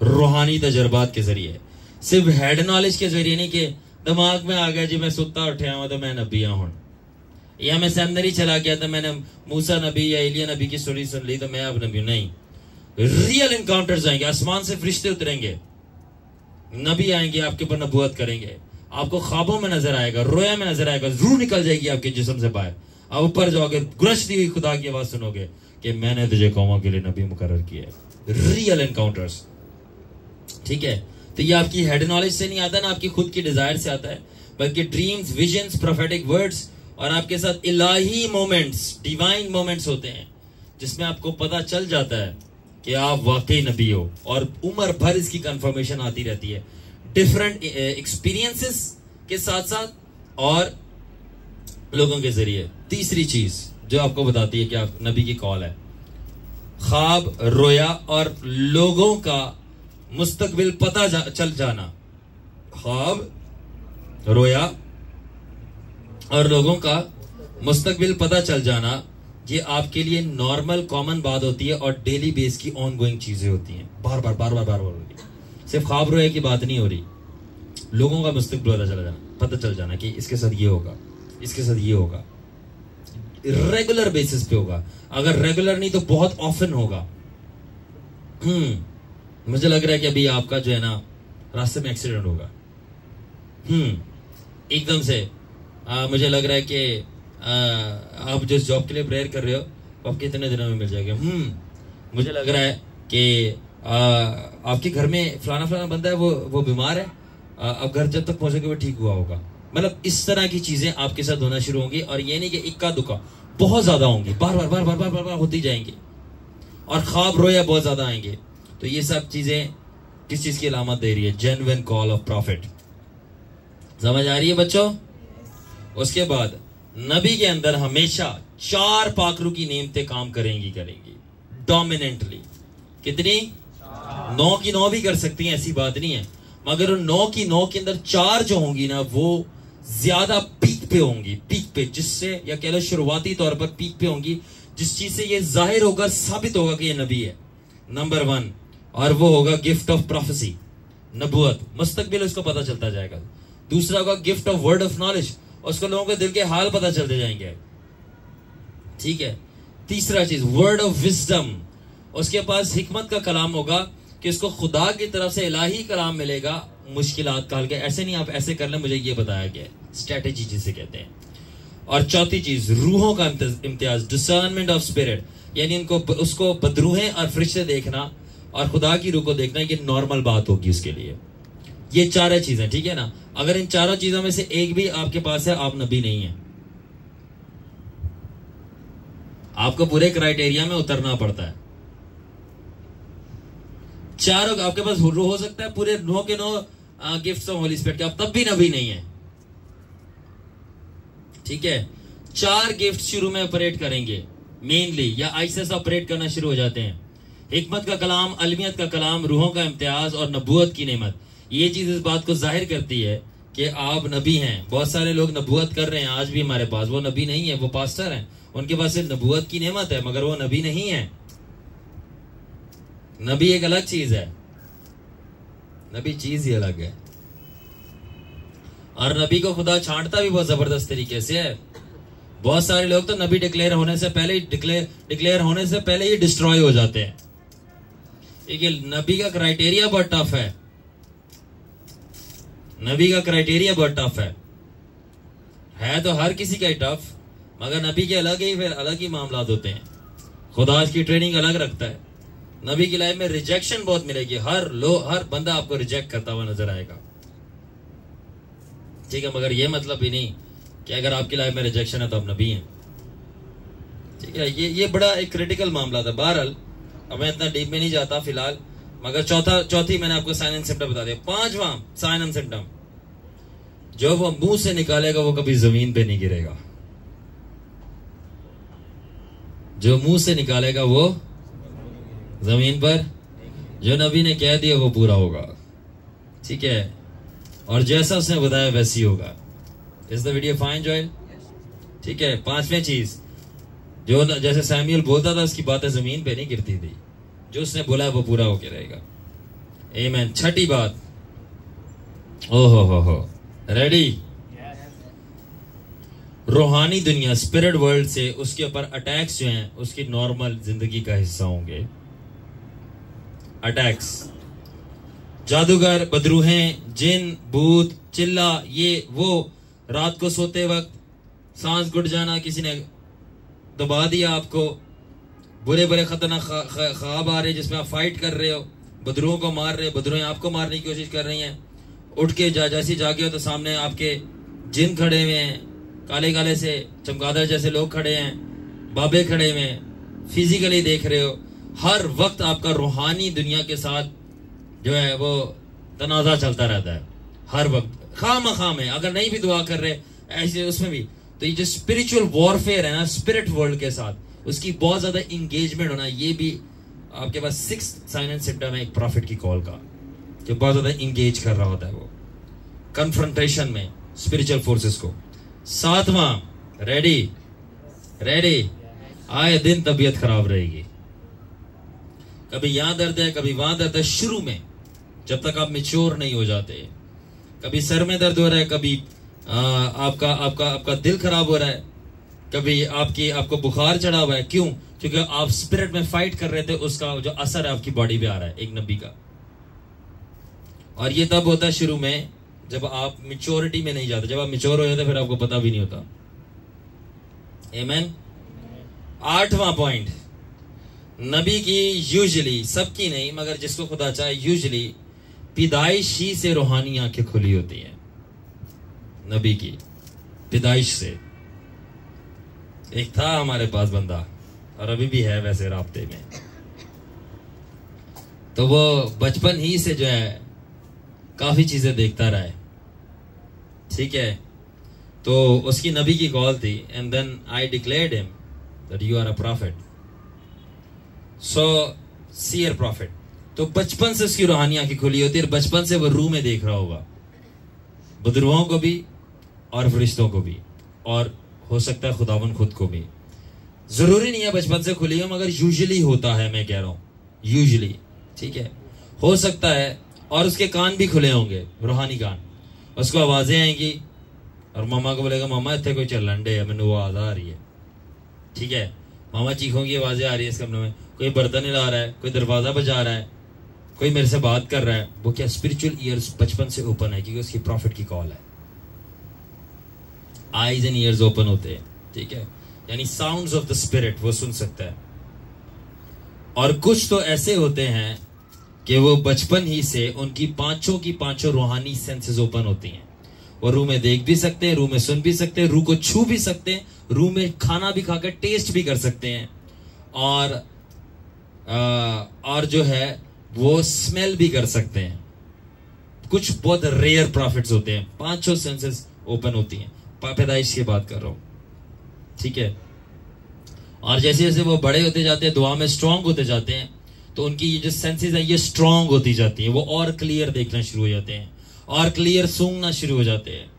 रूहानी तजर्बात के जरिए, सिर्फ हेड नॉलेज के जरिए नहीं कि दिमाग में आ गया जी मैं सुता उठा हुआ तो मैं नबी हूं, या मैं सेमिनरी चला गया तो मैंने मूसा नबी या एलिया नबी की स्टोरी सुन ली तो मैं अब नबी। नहीं, रियल इनकाउंटर्स आएंगे, आसमान से फरिश्ते उतरेंगे, नबी आएंगे, आपके ऊपर नबूवत करेंगे, आपको ख्वाबों में नजर आएगा, रोया में नजर आएगा, रूह निकल जाएगी आपके जिस्म से बाहर, आप ऊपर जाओगे, गुरजती हुई खुदा की आवाज सुनोगे कि मैंने तुझे कौमों के लिए नबी मुकर्रर किया है। रियल एनकाउंटर्स, ठीक है? तो ये आपकी हेड नॉलेज से नहीं आता ना, आपकी खुद की डिजायर से आता है, बल्कि ड्रीम्स, विजन्स, प्रोफेटिक वर्ड्स और आपके साथ इलाही मोमेंट्स, डिवाइन मोमेंट्स होते हैं जिसमें आपको पता चल जाता है कि आप वाकई नबी हो। और उम्र भर इसकी कंफर्मेशन आती रहती है, डिफरेंट एक्सपीरियंसेस के साथ साथ और लोगों के जरिए। तीसरी चीज जो आपको बताती है कि आप नबी की कॉल है, ख्वाब, रोया और लोगों का मुस्तकबिल पता चल जाना। ख्वाब, रोया और लोगों का मुस्तकबिल पता चल जाना, ये आपके लिए नॉर्मल कॉमन बात होती है और डेली बेस की ऑनगोइंग चीजें होती हैं, बार बार होती है। सिर्फ ख्वाब रोया की बात नहीं हो रही, लोगों का मुस्तकबिल पता चल जाना कि इसके साथ ये होगा, इसके साथ ये होगा, रेगुलर बेसिस पे होगा। अगर रेगुलर नहीं तो बहुत ऑफन होगा। मुझे लग रहा है कि अभी आपका जो है ना रास्ते में एक्सीडेंट होगा, एकदम से मुझे लग रहा है कि आप जिस जॉब के लिए प्रेयर कर रहे हो आप कितने दिनों में मिल जाएगा। मुझे लग रहा है कि आपके घर में फलाना बंदा है, वो बीमार है, अब घर जब तक पहुंचोगे वो ठीक हुआ होगा। मतलब इस तरह की चीजें आपके साथ होना शुरू होंगी, और ये नहीं कि इक्का दुक्का, बहुत ज्यादा होंगी, बार होती जाएंगी, और ख्वाब रोया बहुत ज्यादा आएंगे। तो ये सब चीजें किस चीज की अलामत दे रही है? Genuine call of profit. समझ आ रही है बच्चों? उसके बाद नबी के अंदर हमेशा 4 पाखरू की नेमतें काम करेंगी डोमिनेंटली। कितनी? 9 की 9 भी कर सकती हैं, ऐसी बात नहीं है, मगर उन 9 की 9 के अंदर 4 जो होंगी ना वो ज्यादा पीक पे होंगी, पीक पे, जिससे या कह लो शुरुआती तौर पर पीक पे होंगी, जिस चीज से ये जाहिर होगा, साबित होगा कि ये नबी है। नंबर 1, और वो होगा गिफ्ट ऑफ प्रोफेसी, नबूवत, मुस्तकबिल उसको पता चलता जाएगा। दूसरा होगा gift of word of knowledge, उसको लोगों के दिल के हाल पता चलते जाएंगे, ठीक है। तीसरा चीज वर्ड ऑफ विजडम, उसके पास हिकमत का कलाम होगा कि उसको खुदा की तरफ से इलाही कलाम मिलेगा मुश्किलात का हल के, ऐसे नहीं आप ऐसे कर ले, मुझे ये बताया गया, स्ट्रेटेजी जिसे कहते हैं। और चौथी चीज रूहों का इम्तियाज, डिसर्नमेंट ऑफ स्पिरिट, यानी इनको उसको बदरूहें और फरिश्ते देखना और खुदा की रूह को देखना, ये नॉर्मल बात होगी उसके लिए। ये 4 चीजें, ठीक है ना। अगर इन 4 चीजों में से एक भी आपके पास है, आप नबी नहीं है। आपको पूरे क्राइटेरिया में उतरना पड़ता है। 4 आपके पास हो सकता है, पूरे 9 के 9 गिफ्ट्स ऑफ होली स्पिरिट के, आप तब भी नबी नहीं है, ठीक है। 4 गिफ्ट शुरू में ऑपरेट करेंगे मेनली, या आइसे से ऑपरेट करना शुरू हो जाते हैं। हिकमत का कलाम, अलमियत का कलाम, रूहों का इम्तियाज और नबूवत की नेमत। ये चीज इस बात को जाहिर करती है कि आप नबी हैं। बहुत सारे लोग नबूवत कर रहे हैं आज भी हमारे पास, वो नबी नहीं है, वो पास्टर हैं, उनके पास सिर्फ नबूवत की नेमत है, मगर वो नबी नहीं है। नबी एक अलग चीज है, नबी चीज ही अलग है। और नबी को खुदा छांटता भी बहुत जबरदस्त तरीके से है। बहुत सारे लोग तो नबी डिक्लेयर होने से पहले ही डिस्ट्रॉय हो जाते हैं। नबी का क्राइटेरिया बहुत टफ है, नबी का क्राइटेरिया बहुत टफ है तो हर किसी का ही टफ, मगर नबी के अलग ही मामलात होते हैं। खुदा की ट्रेनिंग अलग रखता है। नबी की लाइफ में रिजेक्शन बहुत मिलेगी, हर बंदा आपको रिजेक्ट करता हुआ नजर आएगा, ठीक है। मगर ये मतलब भी नहीं कि अगर आपकी लाइफ में रिजेक्शन है तो आप नबी हैं, ठीक है। ये बड़ा एक क्रिटिकल मामला था। बहरहाल अब मैं इतना डीप में नहीं जाता फिलहाल, मगर चौथी मैंने आपको साइन एंड सिम्टम बता दिया। पांचवा साइन एंड सिम्टम, जो वो मुंह से निकालेगा वो कभी जमीन पे नहीं गिरेगा। जो मुंह से निकालेगा वो जमीन पर, जो नबी ने कह दिया वो पूरा होगा, ठीक है, और जैसा उसने बताया वैसी होगा। Is the video fine Joel? ठीक है। पांचवें चीज, जो जैसे सैमुअल बोलता था उसकी बातें जमीन पे नहीं गिरती थी, जो उसने बोला है वो पूरा होके रहेगा। आमीन। छठी बात, ओहो हो, रेडी? रूहानी दुनिया, स्पिरिट वर्ल्ड से उसके ऊपर अटैक्स जो हैं उसकी नॉर्मल जिंदगी का हिस्सा होंगे। अटैक्स, जादूगर, बदरूहें, जिन, भूत, चिल्ला, ये वो, रात को सोते वक्त सांस घुट जाना, किसी ने दबा दिया आपको, बुरे बुरे खतरनाक ख्वाब आ रहे जिसमें आप फाइट कर रहे हो, बदरूहों को मार रहे, बदरूहें आपको मारने की कोशिश कर रही हैं, उठ के जैसे जागे हो तो सामने आपके जिन खड़े हुए हैं, काले काले से चमगादड़ जैसे लोग खड़े हैं, बाबे खड़े हुए हैं, फिजिकली देख रहे हो। हर वक्त आपका रूहानी दुनिया के साथ जो है वो तनाजा चलता रहता है हर वक्त, खाम है। अगर नहीं भी दुआ कर रहे ऐसे उसमें भी, तो ये जो स्पिरिचुअल वॉरफेयर है ना स्पिरिट वर्ल्ड के साथ, उसकी बहुत ज्यादा इंगेजमेंट होना, ये भी आपके पास सिक्स्थ साइन एंड सिम्टम है एक प्रॉफिट की कॉल का, जो बहुत ज्यादा इंगेज कर रहा होता है वो कन्फ्रंटेशन में स्पिरिचुअल फोर्सेस को। सातवां, रेडी? आए दिन तबीयत खराब रहेगी, कभी यहां दर्द है, कभी वहां दर्द है, शुरू में जब तक आप मैच्योर नहीं हो जाते। कभी सर में दर्द हो रहा है, कभी आपका दिल खराब हो रहा है, कभी आपको बुखार चढ़ा हुआ है। क्यों? क्योंकि आप स्पिरिट में फाइट कर रहे थे, उसका जो असर है आपकी बॉडी पे आ रहा है एक नबी का। और ये तब होता है शुरू में जब आप मैच्योरिटी में नहीं जाते। जब आप मैच्योर हो जाते फिर आपको पता भी नहीं होता। आमीन। आठवां पॉइंट, नबी की यूजुअली, सबकी नहीं मगर जिसको खुदा चाहे, यूजुअली पैदाइश ही से रूहानी आंखें खुली होती हैं। नबी की पैदाइश से। एक था हमारे पास बंदा, और अभी भी है वैसे राब्ते में, तो वो बचपन ही से जो है काफी चीजें देखता रहा है, ठीक है। तो उसकी नबी की कॉल थी, and then I declared him that you are a prophet, so seer prophet. तो बचपन से उसकी रूहानी आंखें खुली होती है, बचपन से वो रूह में देख रहा होगा, बुजुर्गों को भी और फरिश्तों को भी, और हो सकता है खुदावन खुद को भी। जरूरी नहीं है बचपन से खुली हो, मगर यूजुअली होता है, मैं कह रहा हूं यूजुअली, ठीक है, हो सकता है। और उसके कान भी खुले होंगे, रूहानी कान, उसको आवाजें आएंगी और मामा को बोलेगा, मामा इतने कोई चलंडे है, मैंने वो आवाज आ रही है, ठीक है। मामा चीखों की आवाजें आ रही है इस कमरे में, कोई बर्तन हिला रहा है, कोई दरवाजा बजा रहा है, कोई मेरे से बात कर रहा है। वो क्या? स्पिरिचुअल ईयर्स बचपन से ओपन है, क्योंकि उसकी प्रॉफिट की कॉल है। आईज एंड ईयर्स ओपन होते हैं, ठीक है, यानी साउंड्स ऑफ द स्पिरिट वो सुन सकता है। और कुछ तो ऐसे होते हैं कि वो बचपन ही से उनकी पांचों की पांचों रूहानी सेंसेस ओपन होती हैं। वो रूह में देख भी सकते हैं, रूह में सुन भी सकते हैं, रूह को छू भी सकते हैं, रूह में खाना भी खाकर टेस्ट भी कर सकते हैं, और जो है वो स्मेल भी कर सकते हैं। कुछ बहुत रेयर प्रॉफिट्स होते हैं, पांचों सेंसेस ओपन होती हैं। पैदाइश की बात कर रहा हूं, ठीक है। और जैसे जैसे वो बड़े होते जाते हैं, दुआ में स्ट्रांग होते जाते हैं, तो उनकी ये जो सेंसेस है ये स्ट्रांग होती जाती है। वो और क्लियर देखना शुरू हो जाते हैं, और क्लियर सूंघना शुरू हो जाते हैं,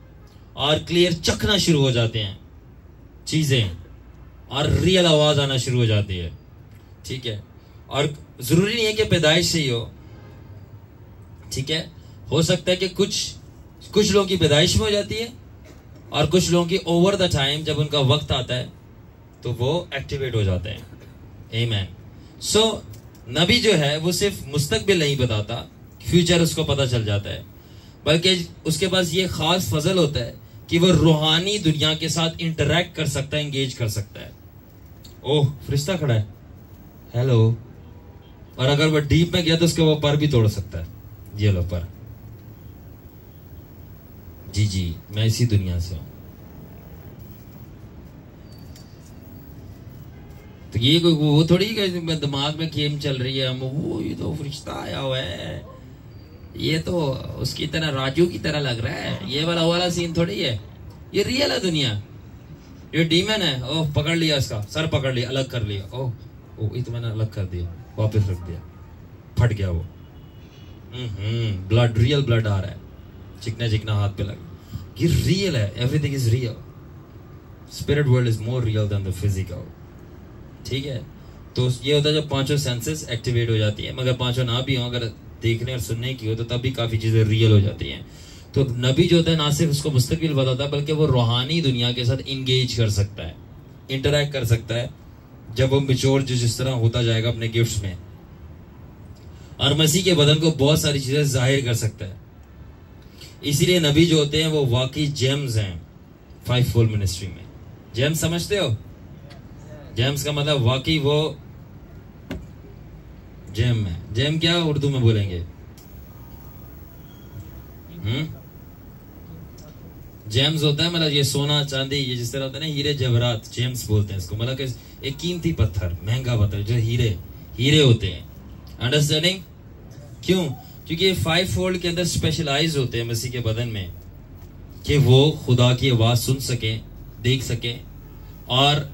और क्लियर चखना शुरू हो जाते हैं चीजें, और रियल आवाज आना शुरू हो जाती है, ठीक है। और जरूरी नहीं है कि पैदाइश से ही हो, ठीक है। हो सकता है कि कुछ लोगों की पैदाइश में हो जाती है, और कुछ लोगों की ओवर द टाइम जब उनका वक्त आता है तो वो एक्टिवेट हो जाते हैं। आमीन। सो नबी जो है वो सिर्फ मुस्तकबिल नहीं बताता, फ्यूचर उसको पता चल जाता है, बल्कि उसके पास ये खास फजल होता है कि वो रूहानी दुनिया के साथ इंटरैक्ट कर सकता है, एंगेज कर सकता है। ओह, फरिश्ता खड़ा है, हेलो। और अगर वो डीप में गया तो उसके वो पर भी तोड़ सकता है। ये लो पर, जी मैं इसी दुनिया से हूं। तो ये कोई वो थोड़ी दिमाग में गेम चल रही है, हम वो ये तो फरिश्ता आया हुआ है, ये तो उसकी तरह राजू की तरह लग रहा है, ये वाला सीन थोड़ी है। ये रियल है दुनिया। ये डीमन है, ओह पकड़ लिया, इसका सर पकड़ लिया, अलग कर लिया, ओह ये तो मैंने अलग कर दिया, वापस रख दिया, फट गया वो। ब्लड, रियल ब्लड आ रहा है, चिकना चिकना हाथ पे लगा। ये रियल है, everything is real. Spirit world is more real than the physical. ठीक है, तो ये होता है जब पांचों सेंसेस एक्टिवेट हो जाती है, मगर पांचों ना भी हो, अगर देखने और सुनने की हो तो तब भी काफी चीजें रियल हो जाती हैं। तो नबी जो होता है ना सिर्फ उसको मुस्तकबिल बताता है, बल्कि वो रूहानी दुनिया के साथ इंगेज कर सकता है, इंटरैक्ट कर सकता है, जब वो मिच्योर जिस तरह होता जाएगा अपने गिफ्ट्स में, और मसीह के बदन को बहुत सारी चीजें जाहिर कर सकता है। इसीलिए नबी जो होते हैं वो वाकई जेम्स हैं फाइव फोल्ड मिनिस्ट्री में। जेम्स समझते हो? जेम्स का मतलब वाकई वो जेम है। जेम क्या उर्दू में बोलेंगे? जेम्स होता है मतलब ये सोना चांदी, ये जिस तरह होता है ना हीरे जवाहरात, जेम्स बोलते हैं इसको, मतलब एक कीमती पत्थर, महंगा पत्थर, जो हीरे होते हैं। अंडरस्टैंडिंग? क्यों? क्योंकि ये फाइव फोल्ड के अंदर स्पेशलाइज होते हैं मसीह के बदन में, कि वो खुदा की आवाज सुन सके, देख सके और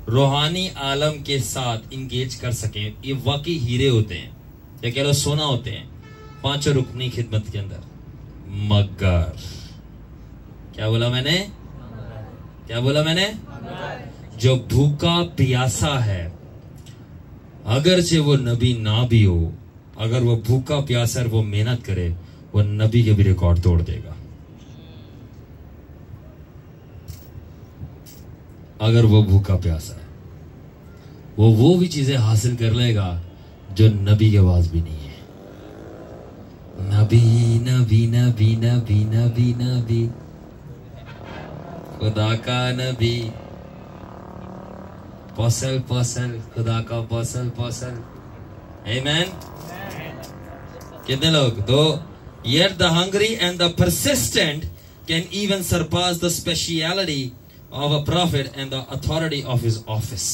रूहानी आलम के साथ इंगेज कर सके। ये वाकई हीरे होते हैं, या कह लो सोना होते हैं, पांचों रुकनी खिदमत के अंदर। मगर क्या बोला मैंने? क्या बोला मैंने? जो भूखा प्यासा है, अगरचे वो नबी ना भी हो, अगर वो भूखा प्यासा वो मेहनत करे, वो नबी के भी रिकॉर्ड तोड़ देगा। अगर वो भूखा प्यासा है, वो भी चीजें हासिल कर लेगा जो नबी के पास भी नहीं है। नबी नबी नबी नबी नबी नबी, खुदा का नबी, पॉसल खुदा का पॉसल। आमीन। कितने लोग? तो yet the hungry and the persistent can even surpass the speciality of a prophet and the authority of his office.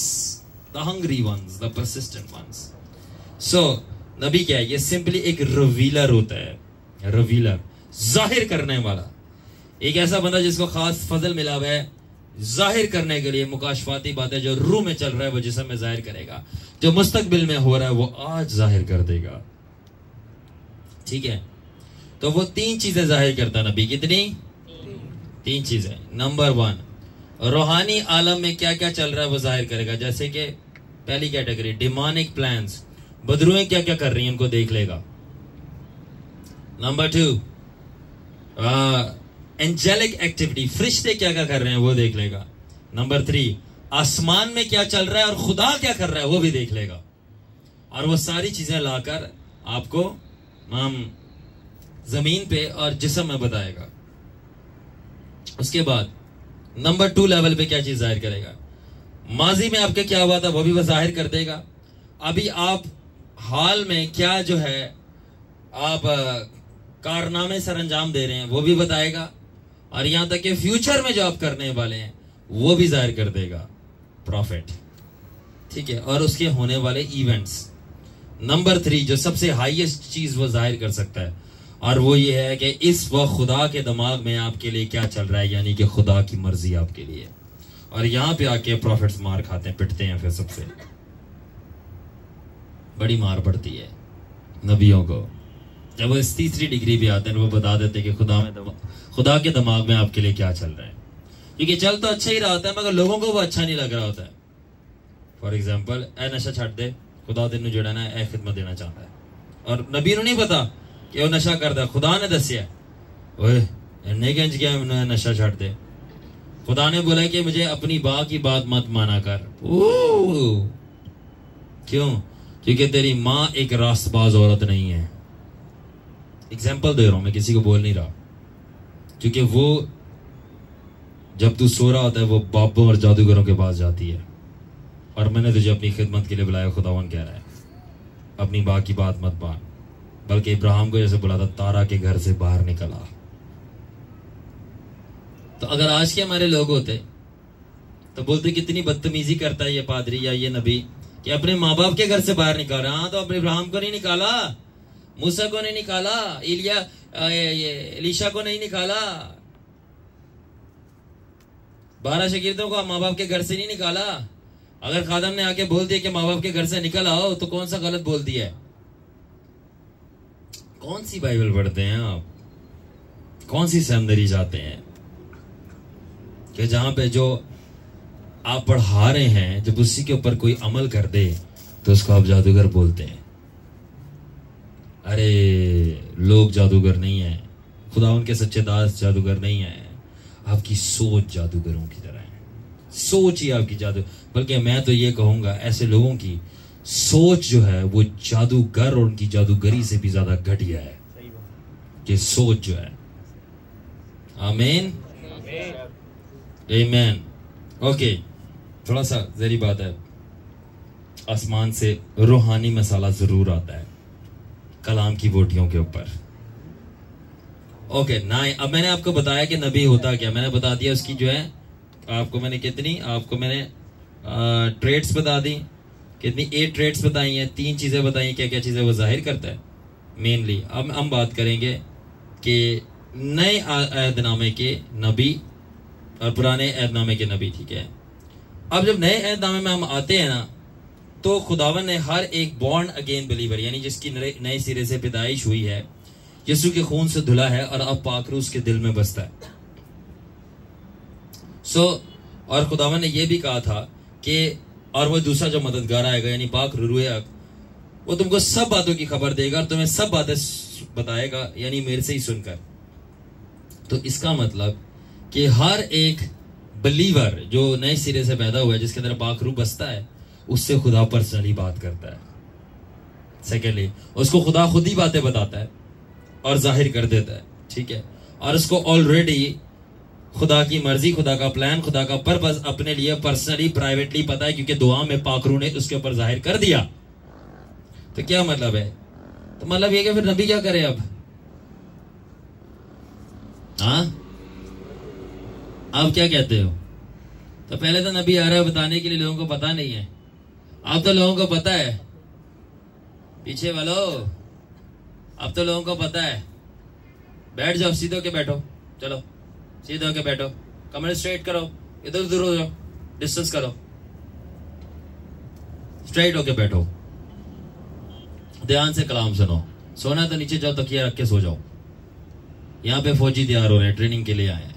The hungry ones, the persistent ones. So नबी क्या है? ये सिंपली एक रिवीलर होता है। रिवीलर, जाहिर करने वाला, एक ऐसा बंदा जिसको खास फजल मिला हुआ है जाहिर करने के लिए। मुकाशफाती बातें जो रूह में चल रहा है वो जिस्म में जाहिर करेगा, जो मुस्तकबिल में हो रहा है वो आज जाहिर कर देगा। ठीक है, तो वो तीन चीजें जाहिर करता नबी। कितनी? तीन चीजें। नंबर 1, रूहानी आलम में क्या क्या चल रहा है वो जाहिर करेगा। जैसे कि पहली कैटेगरी, डिमोनिक प्लान्स, बदरुएं क्या क्या कर रही हैं उनको देख लेगा। नंबर 2, एंजेलिक एक्टिविटी, फरिश्ते क्या क्या कर रहे हैं वो देख लेगा। नंबर 3, आसमान में क्या चल रहा है और खुदा क्या कर रहा है वो भी देख लेगा। और वो सारी चीजें लाकर आपको जमीन पे और जिस्म में बताएगा। उसके बाद नंबर 2 लेवल पे क्या चीज जाहिर करेगा? माजी में आपके क्या हुआ था वो भी वो जाहिर कर देगा। अभी आप हाल में क्या जो है आप कारनामे सर अंजाम दे रहे हैं वो भी बताएगा, और यहां तक कि फ्यूचर में जो आप करने वाले हैं वो भी जाहिर कर देगा प्रॉफिट। ठीक है, और उसके होने वाले इवेंट्स। नंबर 3 जो सबसे हाईएस्ट चीज वो जाहिर कर सकता है, और वो ये है कि इस वक्त खुदा के दिमाग में आपके लिए क्या चल रहा है, यानी कि खुदा की मर्जी आपके लिए। और यहां पे आके प्रॉफिट्स मार खाते हैं, पिटते हैं, फिर सबसे बड़ी मार पड़ती है नबियों को। जब वो इस तीसरी डिग्री पे आते हैं वो बता देते हैं कि खुदा के दिमाग में आपके लिए क्या चल रहा है। क्योंकि चल तो अच्छा ही रहा होता है मगर लोगों को वो अच्छा नहीं लग रहा होता है। फॉर एग्जाम्पल, ए नशा छड़ दे, खुदा तेन जो ना ए खिदमत देना चाहता है, और नबी नहीं पता कि वो नशा करता, खुदा ने दसिया इंज क्या नशा छड़ दे। खुदा ने बोला कि मुझे अपनी बा की बात मत माना कर। क्यों? क्योंकि तेरी माँ एक रास्तबाज औरत नहीं है। एग्जाम्पल दे रहा हूं मैं, किसी को बोल नहीं रहा। क्योंकि वो जब तू सो रहा होता है वो बाबों और जादूगरों के पास जाती है, और मैंने तुझे अपनी खिदमत के लिए बुलाया। खुदावन कह रहा है अपनी बा की बात मत मान, बल्कि इब्राहिम को जैसे बोला था तारा के घर से बाहर निकला। तो अगर आज के हमारे लोग होते तो बोलते कितनी बदतमीजी करता है ये पादरी या ये नबी कि अपने माँ बाप के घर से बाहर निकाला। हाँ, तो अपने इब्राहिम को नहीं निकाला, मूसा को नहीं निकाला, एलीशा को नहीं निकाला, 12 शागिर्दों को माँ बाप के घर से नहीं निकाला। अगर खादम ने आके बोल दिया कि माँ बाप के घर से निकल आओ, तो कौन सा गलत बोल दिया है? कौन सी बाइबल पढ़ते हैं आप? कौन सी सेमिनरी जाते हैं कि जहां पे जो आप पढ़ा रहे हैं जब उसी के ऊपर कोई अमल कर दे तो उसको आप जादूगर बोलते हैं? अरे लोग जादूगर नहीं है, खुदा उनके सच्चे दास जादूगर नहीं है, आपकी सोच जादूगरों की तरह है। सोच ही आपकी जादू, बल्कि मैं तो ये कहूंगा ऐसे लोगों की सोच जो है वो जादूगर और उनकी जादूगरी से भी ज्यादा घटिया है। कि सोच जो है। आमीन, आमीन। ओके, थोड़ा सा जरी बात है, आसमान से रूहानी मसाला जरूर आता है कलाम की बोटियों के ऊपर। ओके ना, अब मैंने आपको बताया कि नबी होता क्या, मैंने बता दिया उसकी जो है आपको मैंने ट्रेड्स बता दी, कितनी 8 ट्रेड्स बताई हैं, 3 चीजें बताई, क्या क्या चीजें वो जाहिर करता है मेनली। अब हम बात करेंगे कि नए अहदनामे के नबी और पुराने अहदनामे के नबी, ठीक है। अब जब नए अहदनामे में हम आते हैं ना, तो खुदावन ने हर एक बॉर्न अगेन बिलीवर, यानी जिसकी नए सिरे से पैदाइश हुई है, यीशु के खून से धुला है और अब पाकरू उसके दिल में बसता है। और खुदावन ने यह भी कहा था कि और वो दूसरा जो मददगार आएगा यानी पाक रूहे हक, वो तुमको सब बातों की खबर देगा और तुम्हें सब बातें बताएगा, यानी मेरे से ही सुनकर। तो इसका मतलब कि हर एक बिलीवर जो नए सिरे से पैदा हुआ है, जिसके अंदर पाक रूह बसता है, उससे खुदा पर्सनली बात करता है। सेकेंडली, उसको खुदा खुद ही बातें बताता है और जाहिर कर देता है, ठीक है। और उसको ऑलरेडी खुदा की मर्जी, खुदा का प्लान, खुदा का पर्पस अपने लिए पर्सनली प्राइवेटली पता है, क्योंकि दुआ में पाकरू ने उसके ऊपर जाहिर कर दिया। तो क्या मतलब है? तो मतलब ये कि फिर नबी क्या करे अब? हाँ, आप क्या कहते हो? तो पहले तो नबी आ रहा है बताने के लिए, लोगों को पता नहीं है। अब तो लोगों को पता है, पीछे वालों, अब तो लोगों को पता है। बैठ जाओ, सीधे होके बैठो, चलो सीधे होके बैठो, कमर स्ट्रेट करो, इधर उधर हो जाओ, डिस्टेंस करो, स्ट्रेट होके बैठो, ध्यान से कलाम सुनो। सोना तो नीचे जाओ, तकिया रख के सो जाओ। यहाँ पे फौजी तैयार हो रहे हैं, ट्रेनिंग के लिए आए हैं।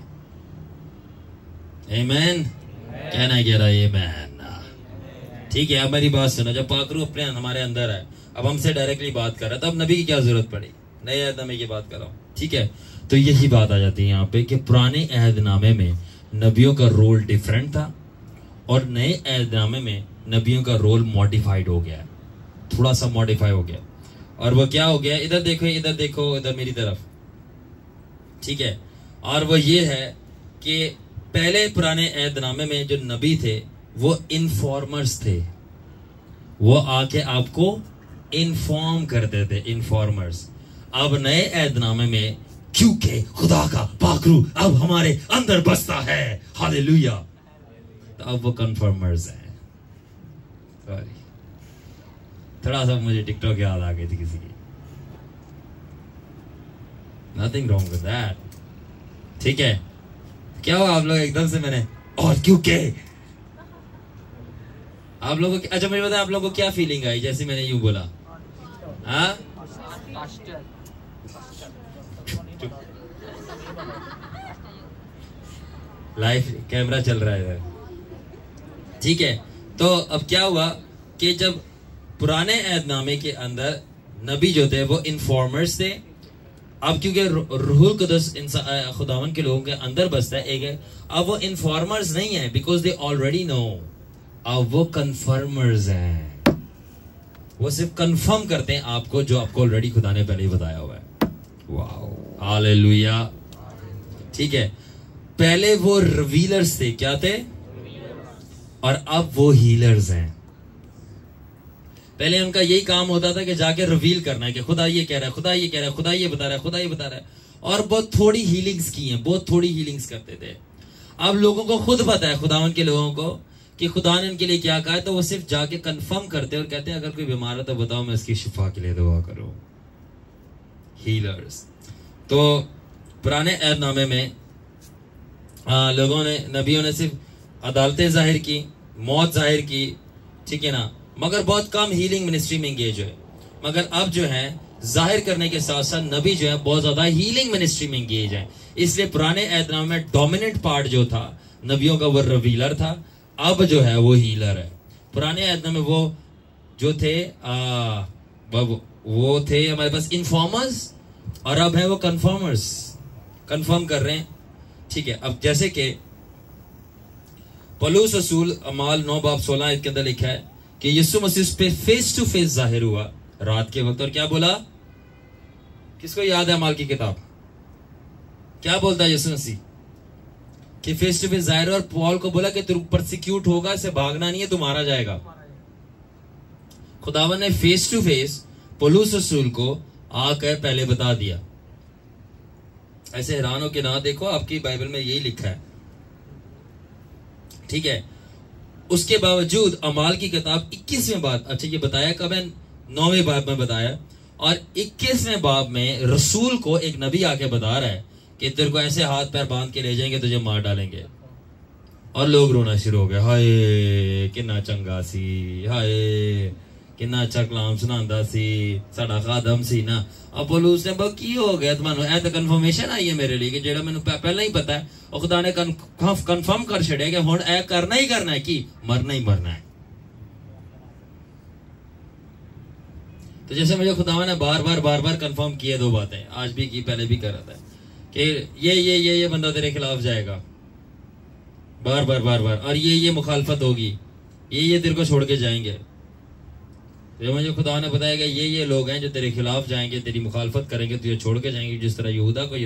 आमीन, कहना कह रहा है आमीन, ठीक है। अब मेरी बात सुनो, जब पाकरू अपने हमारे अंदर है, अब हमसे डायरेक्टली बात कर रहा है, तब नबी की क्या जरूरत पड़ी? नए अहदनामे की बात कर रहा हूं, ठीक है। तो यही बात आ जाती है यहाँ पे कि पुराने अहदनामे में नबियों का रोल डिफरेंट था और नए अहदनामे में नबियों का रोल मॉडिफाइड हो गया, थोड़ा सा मॉडिफाई हो गया। और वो क्या हो गया? इधर देखो, इधर देखो, इधर मेरी तरफ, ठीक है। और वो ये है कि पहले पुराने अहदनामे में जो नबी थे वो इन्फॉर्मर्स थे, वो आके आपको इन्फॉर्म करते थे, इन्फॉर्मर्स। अब नए अहदनामे में क्योंकि खुदा का पाकरू अब हमारे अंदर बसता है, हालेलुया, तो अब वो कन्फर्मर्स हैं। सॉरी, थोड़ा सा मुझे टिकटॉक याद आ गई थी किसी की, नथिंग रॉन्ग विद दैट, ठीक है। क्या हुआ आप लोग एकदम से मैंने और क्योंकि आप लोगों को, अच्छा मुझे बताया आप लोगों को क्या फीलिंग आई जैसे मैंने यूं बोला? हाँ, लाइव कैमरा चल रहा है, ठीक है। तो अब क्या हुआ कि जब पुराने अहदनामे के अंदर नबी जो थे वो इन्फॉर्मर्स थे, अब क्योंकि रूहुल कुदस खुदावन के लोगों के अंदर बसता है, एक है, अब वो इन्फॉर्मर्स नहीं है बिकॉज दे ऑलरेडी नो, अब वो कन्फर्मर्स हैं, वो सिर्फ कंफर्म करते हैं आपको जो आपको ऑलरेडी खुदा ने पहले ही बताया हुआ है। वाओ, हालेलुया, ठीक है। पहले वो रिवीलर्स थे, क्या थे? और अब वो हीलर्स हैं। पहले उनका यही काम होता था कि जाके रिवील करना है कि खुदा ये कह रहा है, खुदा ये कह रहा है, खुदा ये बता रहा है, खुदा ये बता रहा है, और बहुत थोड़ी हीलिंग्स की हैं, बहुत थोड़ी हीलिंग्स करते थे। अब लोगों को खुद पता है, खुदावन के लोगों को, कि खुदा ने उनके लिए क्या कहा है, तो वो सिर्फ जाके कंफर्म करते हैं और कहते हैं अगर कोई बीमार है तो बताओ, मैं इसकी शिफा के लिए दुआ करूं। हीलर्स। तो पुराने अहदनामे में लोगों ने, नबियों ने सिर्फ अदालतें जाहिर की, मौत जाहिर की, ठीक है ना, मगर बहुत कम हीलिंग मिनिस्ट्री में एंगेज हुए। मगर अब जो है जाहिर करने के साथ साथ नबी जो है बहुत ज्यादा हीलिंग मिनिस्ट्री में एंगेज है। इसलिए पुराने अहदनामे में डोमिनेंट पार्ट जो था नबियों का वो रिवीलर था, अब जो है वो हीलर है। पुराने अहदनामे में वो जो थे वो थे हमारे पास इन्फॉर्मर्स, और अब है वो कन्फर्मर्स, कंफर्म कर रहे हैं, ठीक है। अब जैसे कि पौलुस रसूल अमाल 9:16 के अंदर लिखा है कि यीशु मसीह पे फेस टू फेस जाहिर हुआ रात के वक्त, और क्या बोला? किसको याद है अमाल की किताब? क्या बोलता है यीशु मसीह? कि फेस टू फेस जाहिर हुआ, और पॉल को बोला कि तू परसिक्यूट होगा, इसे भागना नहीं है, तू मारा जाएगा। खुदावन ने फेस टू फेस पौलुस रसूल को आकर पहले बता दिया। ऐसे हैरान हो के ना देखो, आपकी बाइबल में यही लिखा है, ठीक है। उसके बावजूद अमाल की किताब 21वें बाब, अच्छा ये बताया कब है? 9वें बाब में बताया, और 21वें बाब में रसूल को एक नबी आके बता रहा है कि तेरे को ऐसे हाथ पैर बांध के ले जाएंगे, तुझे मार डालेंगे। और लोग रोना शुरू हो गए, हाय किन्ना चंगा सी, हाय किन्ना अच्छा कलाम सुनांदा सी, साडा खादम सी ना। अब पौलुस ने बोला की हो गया तुम्हानू? ऐ तो कन्फर्मेशन आई है मेरे लिए कि जेड़ा मैनू पहले ही पता है, और खुदा ने कन्फर्म कर छड़िया कि हुण ऐ करना ही करना है, कि मरना ही मरना है। तो जैसे मुझे खुदावन ने बार बार कंफर्म किए दो बातें, आज भी की, पहले भी कर रहा था कि ये बंदा तेरे खिलाफ जाएगा, बार, और ये मुखालफत होगी, ये तेरे को छोड़ के जाएंगे। जो मुझे खुदा ने बताया कि ये लोग हैं जो तेरे खिलाफ जाएंगे, तेरी मुखालफत करेंगे, तुझे छोड़ के जाएंगे। जिस तरह यहूदा को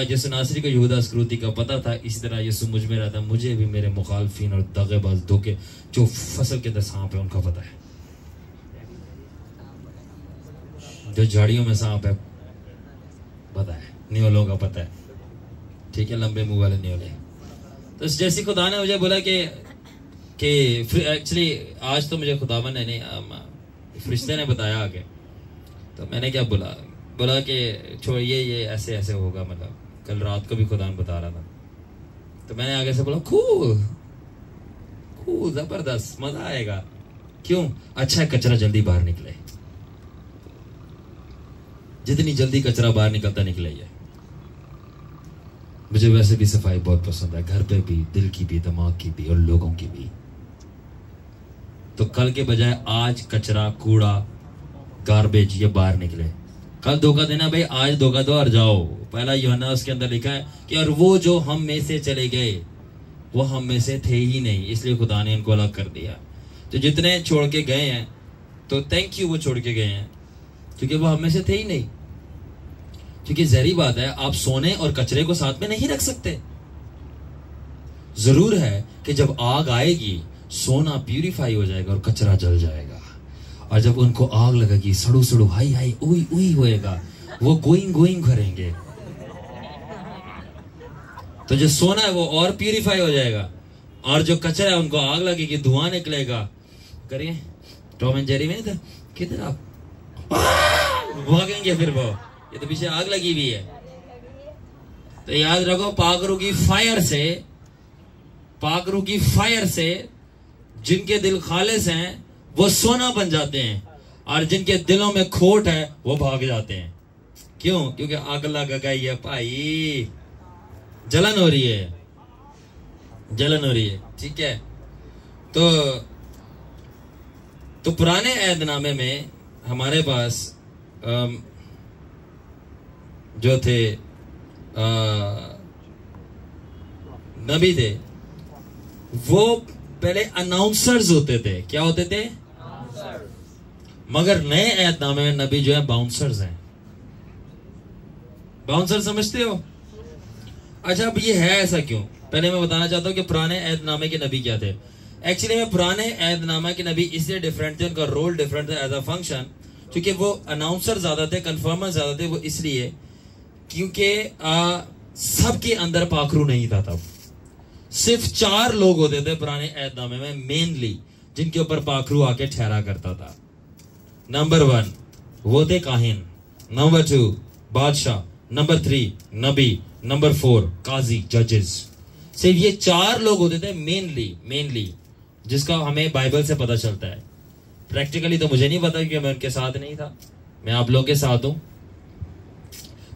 जिस नासरी को यहूदा अस्करूती का पता था, इसी तरह यीशु मुझ में रहता, मुझे भी मेरे मुखालफिन और दगेबाज धोखे जो फसल के अंदर सांप है उनका पता है, जो झाड़ियों में सांप है पता है, न्योलों का पता है, ठीक है, लंबे मुंह वाले न्योले। तो जैसे खुदा ने मुझे बोला कि एक्चुअली आज तो मुझे खुदावन ने नहीं, फरिश्ते ने बताया आगे, तो मैंने क्या बोला कि छोड़ ये ऐसे होगा, मतलब कल रात को भी खुदा ने बता रहा था, तो मैंने आगे से बोला खूब जबरदस्त, मजा आएगा। क्यों? अच्छा है कचरा जल्दी बाहर निकले, जितनी जल्दी कचरा बाहर निकलता निकले। मुझे वैसे भी सफाई बहुत पसंद है, घर पे भी, दिल की भी, दिमाग की भी और लोगों की भी। तो कल के बजाय आज कचरा, कूड़ा, गार्बेज ये बाहर निकले। कल धोखा देना भाई, आज धोखा दो और जाओ। पहला यूहन्ना उसके अंदर लिखा है कि और वो जो हम में से चले गए वो हम में से थे ही नहीं, इसलिए खुदा ने इनको अलग कर दिया। तो जितने छोड़ के गए हैं तो थैंक यू, वो छोड़ के गए हैं, क्योंकि वो हम में से थे ही नहीं। क्योंकि जहरी बात है, आप सोने और कचरे को साथ में नहीं रख सकते। जरूर है कि जब आग आएगी सोना प्यूरिफाई हो जाएगा और कचरा जल जाएगा, और जब उनको आग लगेगी सड़ू हाई हाई उई उई होएगा, वो गोइंग करेंगे। तो जो सोना है वो और प्यूरिफाई हो जाएगा, और जो कचरा है उनको आग लगेगी, धुआं निकलेगा। करिए टॉम एंड जेरी में था, किधर आप भागेंगे फिर वो, ये तो पीछे आग लगी हुई है। तो याद रखो, पाकरू की फायर से जिनके दिल खालिस हैं वो सोना बन जाते हैं, और जिनके दिलों में खोट है वो भाग जाते हैं। क्यों? क्योंकि आग लग गई है भाई, जलन हो रही है, ठीक है। तो पुराने अहदनामे में हमारे पास जो थे नबी थे, वो पहले अनाउंसर्स होते थे। क्या होते थे? मगर नए अहदनामे में नबी जो है बाउंसर्स हैं। बाउंसर समझते हो? अच्छा, अब ये है ऐसा क्यों? पहले मैं बताना चाहता हूं कि पुराने अहदनामे के नबी क्या थे। एक्चुअली में पुराने अहदनामा के नबी इसलिए डिफरेंट थे, उनका रोल डिफरेंट था एज अ फंक्शन, क्योंकि वो अनाउंसर ज्यादा थे, कन्फर्मर ज्यादा थे। वो इसलिए क्योंकि सबके अंदर पाखरू नहीं था तब। सिर्फ 4 लोग होते थे पुराने अहदनामे में मेनली, जिनके ऊपर पाखरू आके ठहरा करता था। नंबर 1 वो थे काहिन, नंबर 2 बादशाह, नंबर 3 नबी, नंबर 4 काजी, जजेस। सिर्फ ये 4 लोग होते थे मेनली, जिसका हमें बाइबल से पता चलता है। प्रैक्टिकली तो मुझे नहीं पता क्योंकि मैं उनके साथ नहीं था, मैं आप लोगों के साथ हूं।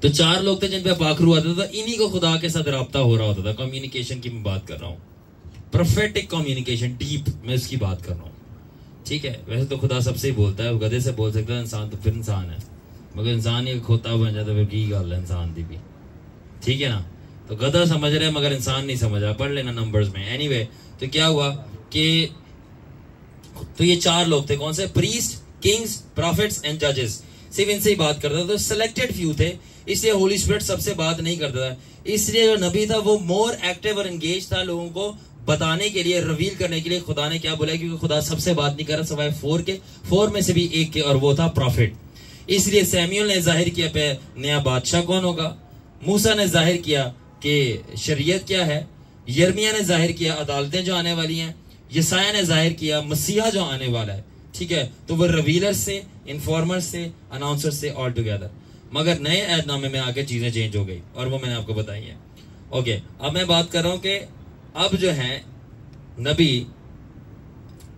तो 4 लोग थे जिन पे पाखरू आता था, इन्हीं को खुदा के साथ राब्ता हो रहा होता था। कम्युनिकेशन की मैं बात कर रहा हूं, प्रोफेटिक कम्युनिकेशन, डीप, मैं उसकी बात कर रहा हूं। ठीक है, वैसे तो खुदा सबसे ही बोलता है, गधे से बोल सकता है, इंसान तो फिर इंसान है, मगर इंसान ही खोता बन जाता फिर की गल है इंसान दी भी। ठीक है ना, तो गधा समझ रहे मगर इंसान नहीं समझ रहा, पढ़ लेना नंबर्स में। एनीवे, तो क्या हुआ कि तो ये 4 लोग थे, कौन से? प्रीस्ट, किंग्स, प्रॉफिट्स एंड जजेस। सिर्फ इनसे ही बात करता था, तो सिलेक्टेड फ्यू थे, इसलिए होली स्पिरिट सबसे बात नहीं करता था। इसलिए जो नबी था वो मोर एक्टिव और एंगेज था, लोगों को बताने के लिए, रिवील करने के लिए। खुदा ने क्या बोला, क्योंकि खुदा सबसे बात नहीं कर रहा सिवाय 4 में से भी एक के, और वो था प्रॉफिट। इसलिए सैमुएल ने जाहिर किया पे नया बादशाह कौन होगा, मूसा ने जाहिर किया कि शरीयत क्या है, यिर्मयाह ने जाहिर किया अदालतें जो आने वाली हैं, यसाया ने जाहिर किया मसीहा जो आने वाला है। ठीक है, तो वो रिवीलर से, इन्फॉर्मर से, अनाउंसर से ऑल टुगेदर। मगर नए अहदनामे में आके चीजें चेंज हो गई और वो मैंने आपको बताई है। ओके, अब मैं बात कर रहा हूं कि अब जो है नबी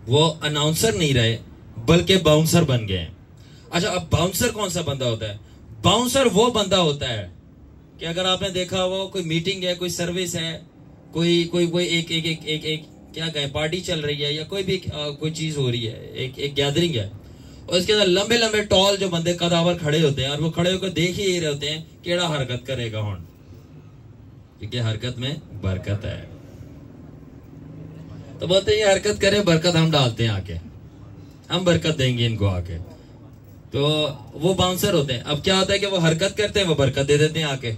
वो अनाउंसर नहीं रहे बल्कि बाउंसर बन गए हैं। अच्छा, अब बाउंसर कौन सा बंदा होता है? बाउंसर वो बंदा होता है कि अगर आपने देखा वो कोई मीटिंग है, कोई सर्विस है, कोई एक क्या कहें, पार्टी चल रही है या कोई भी कोई चीज हो रही है, एक गैदरिंग है, और इसके अंदर लंबे लंबे टॉल जो बंदे कदावर खड़े होते हैं और वो खड़े होकर देख ही रहे होते हैं केड़ा हरकत करेगा हुन, क्योंकि हरकत में बरकत है। तो बोलते ये हरकत करे, बरकत हम डालते हैं आके, हम बरकत देंगे इनको आके। तो वो बाउंसर होते हैं। अब क्या होता है कि वो हरकत करते हैं, वो बरकत दे देते हैं आके।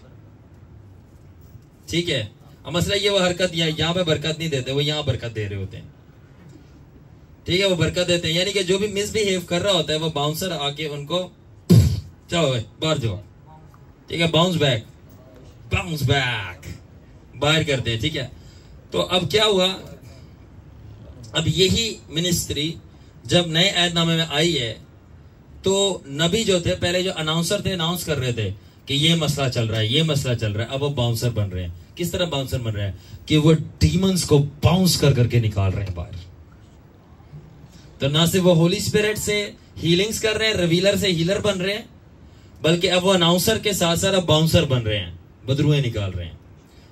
ठीक है, अब मसला ये वो हरकत यहाँ पे बरकत नहीं देते, वो यहाँ बरकत दे रहे होते हैं। ठीक है, वो बरकत देते हैं, यानी कि जो भी मिसबिहेव कर रहा होता है वो बाउंसर आके उनको चलो बाहर जाओ। ठीक है, बाउंस बैक बाहर करते हैं। ठीक है, तो अब क्या हुआ, अब यही मिनिस्ट्री जब नए अहदनामे में आई है तो नबी जो थे, पहले जो अनाउंसर थे, अनाउंस कर रहे थे कि ये मसला चल रहा है, ये मसला चल रहा है। अब वो बाउंसर बन रहे हैं। किस तरह बाउंसर बन रहे हैं कि वो डीमंस को बाउंस कर करके निकाल रहे हैं बाहर। तो ना सिर्फ वो होली स्पिरिट से हीलिंग्स कर रहे हैं, रिवीलर से हीलर बन रहे हैं, बल्कि अब वो अनाउंसर के साथ साथ अब बाउंसर बन रहे हैं, बदरुएं निकाल रहे हैं।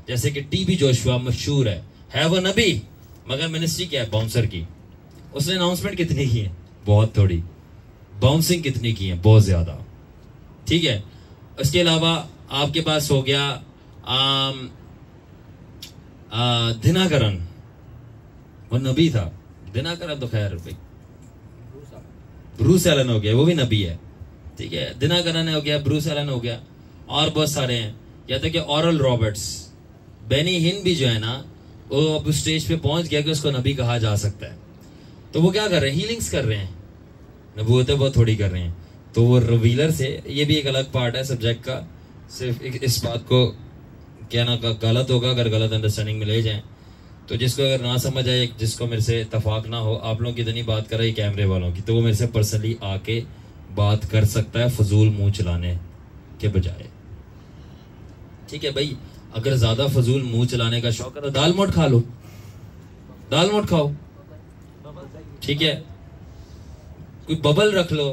जैसे कि टीबी जोशुआ मशहूर है वो नबी, मगर मिनिस्ट्री क्या है? बाउंसर की। उसने अनाउंसमेंट कितनी की है? बहुत थोड़ी। बाउंसिंग कितनी की है? बहुत ज्यादा। ठीक है, उसके अलावा आपके पास हो गया दिनाकरन, वो नबी था। दिनाकरन तो खैर ब्रूस एलन हो गया, वो भी नबी है। ठीक है, दिनाकरन हो गया, ब्रूस एलन हो गया, और बहुत सारे हैं। या तो कि ऑरल रॉबर्ट्स, बेनी हिन भी जो है ना, वो अब स्टेज पे पहुंच गया कि उसको नबी कहा जा सकता है। तो वो क्या कर रहे हैं? हीलिंग्स कर रहे हैं, नबूवतें बहुत थोड़ी कर रहे हैं। तो वो रिवीलर से, ये भी एक अलग पार्ट है सब्जेक्ट का। सिर्फ इस बात को कहना गलत होगा अगर गलत अंडरस्टैंडिंग में ले जाएं। तो जिसको अगर ना समझ आए, जिसको मेरे से इत्तेफाक ना हो, आप लोगों की इतनी बात कर रहे हैं कैमरे वालों की, तो वो मेरे से पर्सनली आके बात कर सकता है, फजूल मुंह चलाने के बजाय। ठीक है भाई, अगर ज्यादा फजूल मुंह चलाने का शौक है तो दाल मोट खा लो, दाल मोट खाओ। ठीक है, कोई बबल रख लो,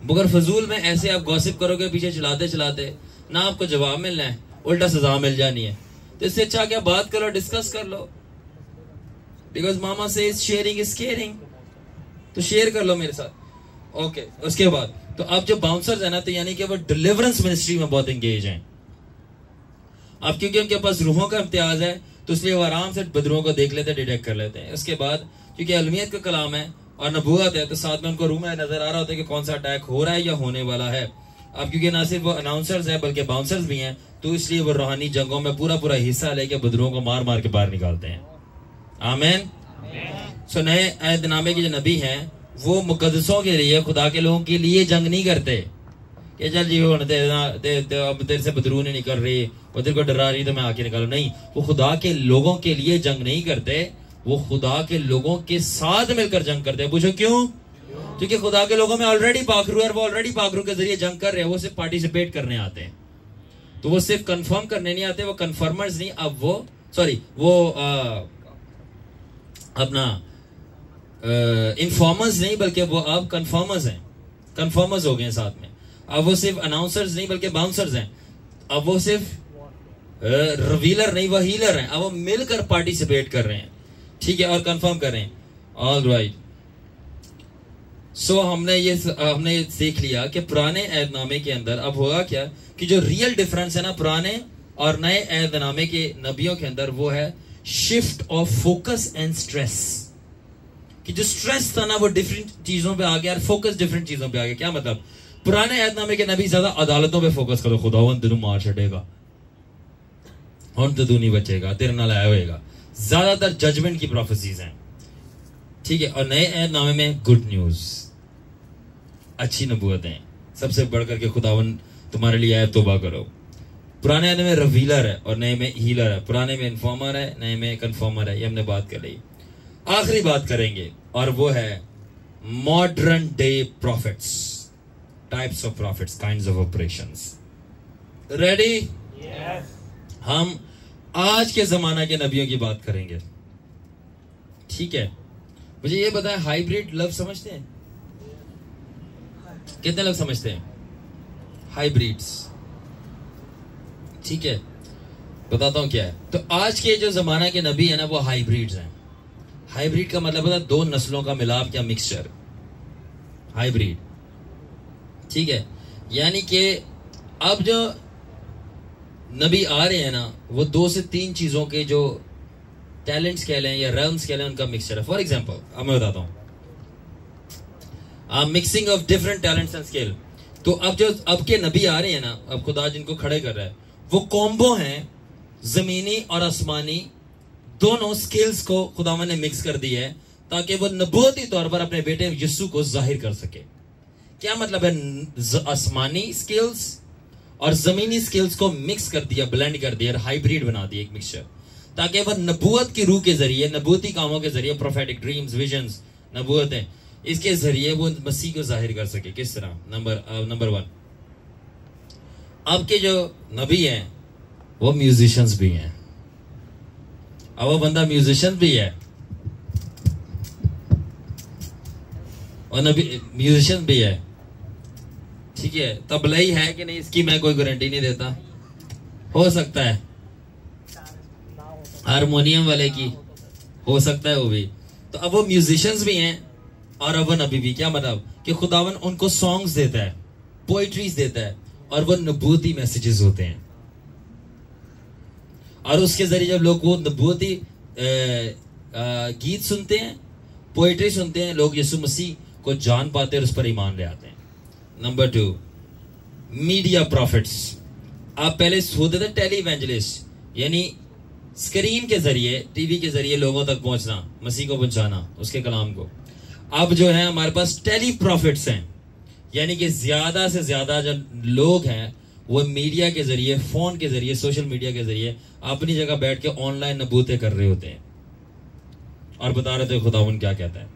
मगर फजूल में ऐसे आप गॉसिप करोगे पीछे चलाते चलाते, ना आपको जवाब मिलना है, उल्टा सजा मिल जानी है। तो इससे अच्छा क्या, बात करो, डिस्कस कर लो। बिकॉज मामा से शेयरिंग इज केयरिंग, तो शेयर कर लो मेरे साथ। ओके, उसके बाद तो अब जो बाउंसर्स है ना, तो यानी कि वो डिलीवरेंस मिनिस्ट्री में बहुत एंगेज हैं। अब क्योंकि उनके पास रूहों का इम्तियाज है, तो इसलिए वो आराम से बदरूहों को देख लेते, डिटेक्ट कर लेते हैं। उसके बाद क्योंकि अलमियत का कलाम है और नबूवत है, तो साथ में उनको रूह में नजर आ रहा होता है कि कौन सा अटैक हो रहा है या होने वाला है। अब क्योंकि ना सिर्फ वो अनाउंसर्स है बल्कि बाउंसर्स भी हैं, तो इसलिए वो रूहानी जंगों में पूरा हिस्सा लेके बदरूहों को मार मार के बाहर निकालते हैं। आमीन। सो नए अहदनामे के जो नबी हैं वो मुकद्दसों के लिए, खुदा के लोगों के लिए जंग नहीं करते, कि चल जी अब तेरे से बदरून ही निकल रही, वो तेरे को डरा रही तो मैं आके निकालू। नहीं, वो खुदा के लोगों के लिए जंग नहीं करते, वो खुदा के लोगों के साथ मिलकर जंग करते हैं। पूछो क्यों? क्योंकि खुदा के लोगों में ऑलरेडी पाखरू है और वो ऑलरेडी पाखरू के जरिए जंग कर रहे हैं। वो सिर्फ पार्टिसिपेट करने आते हैं, तो वो सिर्फ कंफर्म करने नहीं आते, वो कंफर्मर्स नहीं, अब वो सॉरी वो अपना इन्फॉर्मर्स नहीं, बल्कि वो अब कंफर्मर्स हैं, कंफर्मर्स हो गए हैं साथ में। अब वो सिर्फ अनाउंसर्स नहीं बल्कि बाउंसर्स हैं। अब वो सिर्फ रिवीलर नहीं, वो हीलर हैं। अब वो मिलकर पार्टिसिपेट कर रहे हैं, ठीक है, और कंफर्म कर रहे हैं। ऑल राइट, सो हमने सीख लिया कि पुराने ऐदनामे के अंदर अब होगा क्या कि जो रियल डिफरेंस है ना पुराने और नए ऐदनामे के नबियों के अंदर, वो है shift of focus and stress. कि जो स्ट्रेस था ना वो डिफरेंट चीजों पे आ गया और फोकस डिफरेंट चीजों पे आ गया। क्या मतलब? पुराने ऐदनामे के नबी ज्यादा अदालतों पे फोकस करो, खुदावन तेनू मार छड़ेगा, हुण तो तू नहीं बचेगा, तेरे नाल आया होएगा। ज्यादातर जजमेंट की प्रोफेसीज हैं, ठीक है। और नए ऐदनामे में गुड न्यूज, अच्छी नबूवतें, सबसे बढ़कर के खुदावन तुम्हारे लिए आए, तौबा करो। पुराने में रिवीलर है और नए में हीलर है, पुराने में इन्फॉर्मर है, नए में कन्फर्मर है। ये हमने बात कर ली। आखिरी बात करेंगे और वो है modern day profits, types of profits, kinds of operations. Ready? Yes. हम आज के जमाना के नबियों की बात करेंगे, ठीक है। मुझे ये बताएं, हाइब्रिड लव समझते हैं? कितने लोग समझते हैं हाइब्रिड्स? ठीक है, बताता हूं क्या है। तो आज के जो जमाना के नबी है ना वो हाइब्रिड्स हैं। हाइब्रिड का मतलब होता है दो नस्लों का मिलाप या मिक्सचर, हाइब्रिड, ठीक है। यानी कि अब जो नबी आ रहे हैं ना वो 2 से 3 चीजों के जो टैलेंट्स कह लें या रेल्म्स कह लें, उनका मिक्सचर है। फॉर एग्जांपल अब मैं बताता हूं, mixing of different talents and skill. तो अब जो अब के नबी आ रहे हैं ना, अब खुदा जिनको खड़े कर रहा है, वो कॉम्बो हैं जमीनी और आसमानी, दोनों स्किल्स को खुदावन ने मिक्स कर दी है ताकि वो नबूवती तौर पर अपने बेटे यीशु को जाहिर कर सके। क्या मतलब है? आसमानी स्किल्स और जमीनी स्किल्स को मिक्स कर दिया, ब्लेंड कर दिया, हाइब्रिड बना दिया, एक मिक्सचर, ताकि वह नबूवत की रूह के जरिए, नबूवती कामों के जरिए, प्रोफेटिक ड्रीम्स, विजन्स, नबूवतें, इसके जरिए वो मसीह को जाहिर कर सके। किस तरह? नंबर 1, अब के जो नबी हैं वो म्यूजिशियंस भी हैं। अब वो बंदा म्यूजिशियन भी है और नबी म्यूजिशियन भी है, ठीक है। तबलाई है कि नहीं इसकी मैं कोई गारंटी नहीं देता, हो सकता है। हारमोनियम वाले की हो सकता है वो भी। तो अब वो म्यूजिशियंस भी हैं और अब वो नबी भी। क्या मतलब? कि खुदावन उनको सॉन्ग्स देता है, पोइट्रीज देता है, और वो नबूवती मैसेजेस होते हैं। और उसके जरिए जब लोग वो नबूवती गीत सुनते हैं, पोइट्री सुनते हैं, लोग यीशु मसीह को जान पाते हैं और उस पर ईमान ले आते हैं। Number 2, media profits. आप पहले होते थे टेली इवेंजलिस्ट, यानी स्क्रीन के जरिए, टीवी के जरिए लोगों तक पहुंचना, मसीह को पहुंचाना, उसके कलाम को। अब जो है हमारे पास टेली प्रॉफिट्स हैं, यानी कि ज्यादा से ज्यादा जो लोग हैं वो मीडिया के जरिए, फोन के जरिए, सोशल मीडिया के जरिए अपनी जगह बैठ के ऑनलाइन नबूतें कर रहे होते हैं और बता रहे थे खुदावन क्या कहता है।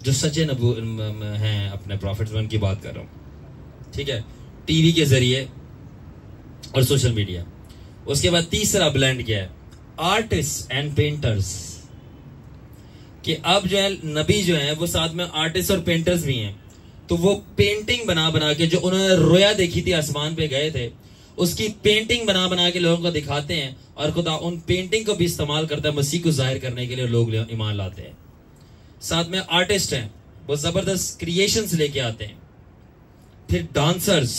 जो सच्चे नबू हैं अपने प्रॉफिट्स में, उनकी बात कर रहा हूं, ठीक है, टीवी के जरिए और सोशल मीडिया। उसके बाद तीसरा ब्लेंड क्या है? Artist and painters. कि अब जो है नबी जो है वो साथ में आर्टिस्ट और पेंटर्स भी हैं। तो वो पेंटिंग बना बना के, जो उन्होंने रोया देखी थी, आसमान पे गए थे, उसकी पेंटिंग बना बना के लोगों को दिखाते हैं और खुदा उन पेंटिंग को भी इस्तेमाल करता है मसीह को जाहिर करने के लिए, लोग ईमान लाते हैं। साथ में आर्टिस्ट हैं, वो जबरदस्त क्रिएशंस लेके आते हैं। फिर डांसर्स,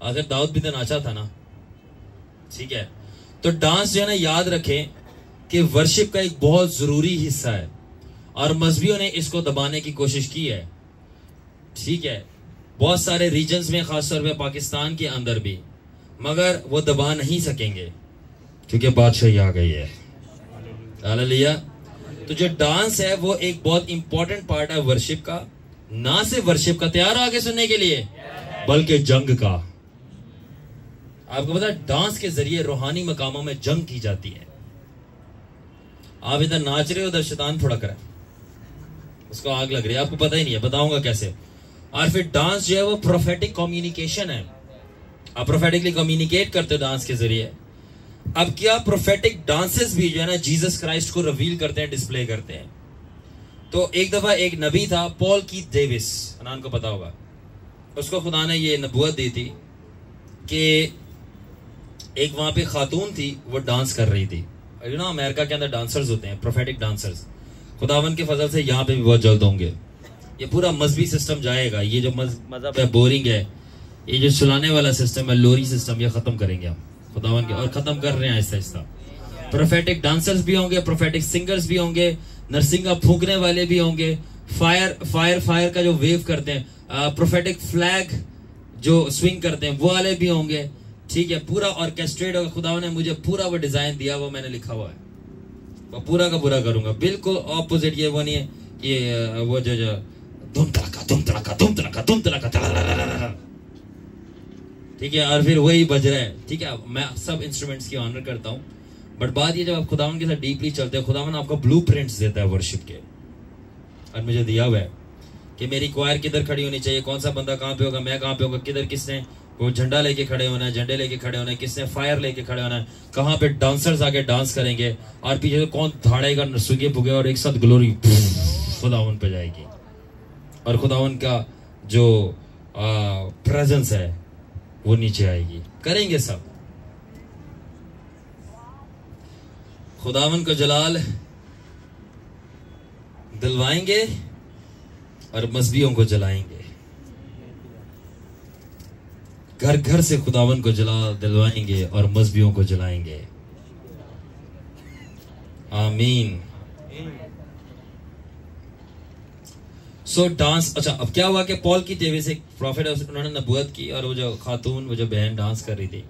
अगर दाऊद भी तो नाचा था ना, ठीक है। तो डांस जो है ना, याद रखें कि वर्शिप का एक बहुत जरूरी हिस्सा है और मजहबियों ने इसको दबाने की कोशिश की है, ठीक है, बहुत सारे रीजन्स में, खासतौर पे पाकिस्तान के अंदर भी, मगर वो दबा नहीं सकेंगे क्योंकि बादशाही आ गई है। हालेलुया। तो जो डांस है वो एक बहुत इंपॉर्टेंट पार्ट है वर्शिप का, ना सिर्फ वर्शिप का, तैयार हो आगे सुनने के लिए, बल्कि जंग का। आपको पता है डांस के जरिए रूहानी मकामों में जंग की जाती है। आप इधर नाच रहे हो, उधर शैतान थोड़ा करे, उसको आग लग रही है, आपको पता ही नहीं है, बताऊंगा कैसे। और फिर डांस जो है वो प्रोफेटिक कम्युनिकेशन है, आप प्रोफेटिकली कम्युनिकेट करते हो डांस के जरिए। अब क्या प्रोफेटिक डांसेस भी जो है ना जीसस क्राइस्ट को रिवील करते हैं, डिस्प्ले करते हैं। तो एक दफा एक नबी था, पॉल कीथ डेविस, अनान को पता होगा, उसको खुदा ने ये नबूवत दी थी कि एक वहां पे खातून थी, वो डांस कर रही थी। यू नो अमेरिका के अंदर डांसर्स होते हैं, प्रोफेटिक डांसर्स। खुदावन के फजल से यहाँ पे भी बहुत जल्द होंगे। ये पूरा मजहबी सिस्टम जाएगा, ये जो मजहब है बोरिंग है, ये जो सुलाने वाला सिस्टम है, लोरी सिस्टम, ये खत्म करेंगे हम खुदावन के, और खत्म कर रहे हैं आहिस्ता आहिस्ता। प्रोफेटिक डांसर्स भी होंगे, प्रोफेटिक सिंगर्स भी होंगे, नरसिंगा फूकने वाले भी होंगे, फायर का जो वेव करते हैं, प्रोफेटिक फ्लैग जो स्विंग करते हैं वो वाले भी होंगे। ठीक है, पूरा ऑर्केस्ट्रेट होगा। खुदा ने मुझे पूरा वो डिजाइन दिया, वो मैंने लिखा हुआ है, वो पूरा का पूरा करूंगा। बिल्कुल ऑपोजिट ये वो नहीं है, ये वो जो धुम तड़का धुम तड़का धुम तड़का धुम तड़का, ठीक है, और फिर वही बज रहा है। ठीक है, मैं सब इंस्ट्रूमेंट्स की ऑनर करता हूँ, बट बात ये जब आप खुदावन के साथ डीपली चलते हैं, खुदावन आपको ब्लूप्रिंट्स देता है वर्शिप के, और मुझे दिया हुआ है कि मेरी क्वायर किधर खड़ी होनी चाहिए, कौन सा बंदा कहाँ पे होगा, मैं कहाँ पे होगा, किधर किसने वो झंडा लेके खड़े होना है, झंडे लेके खड़े होना है, किसने फायर लेके खड़े होना है, कहाँ पे डांसर्स आके डांस करेंगे, और पीछे तो कौन धाड़ेगा, नरसुगे फुगे, और एक साथ ग्लोरी खुदावन पे जाएगी, और खुदावन का जो प्रेजेंस है वो नीचे आएगी। करेंगे सब, खुदावन को जलाल दिलवाएंगे और मजहबियों को जलाएंगे। घर घर से खुदावन को जला दिलवाएंगे और मजहबियों को जलाएंगे। आमीन। सो डांस, अच्छा अब क्या हुआ कि पॉल की तेवी से प्रॉफिट, उन्होंने नबूवत की, और वो जो खातून, वो जो बहन डांस कर रही थी,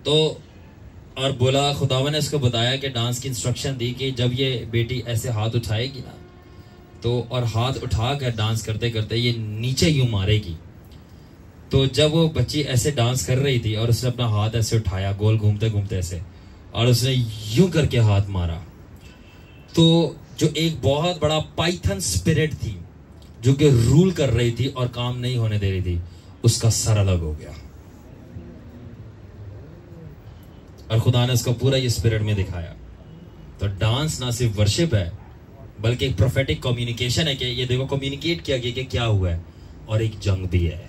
तो और बोला, खुदावन ने उसको बताया कि डांस की इंस्ट्रक्शन दी कि जब ये बेटी ऐसे हाथ उठाएगी ना, तो और हाथ उठा कर डांस करते करते ये नीचे यूं मारेगी। तो जब वो बच्ची ऐसे डांस कर रही थी और उसने अपना हाथ ऐसे उठाया, गोल घूमते घूमते ऐसे, और उसने यूं करके हाथ मारा, तो जो एक बहुत बड़ा पाइथन स्पिरिट थी जो कि रूल कर रही थी और काम नहीं होने दे रही थी, उसका सर अलग हो गया। और खुदा ने उसको पूरा ये स्पिरिट में दिखाया। तो डांस ना सिर्फ वर्शिप है, बल्कि एक प्रोफेटिक कम्युनिकेशन है कि ये देखो कम्युनिकेट किया गया कि क्या हुआ है, और एक जंग भी है।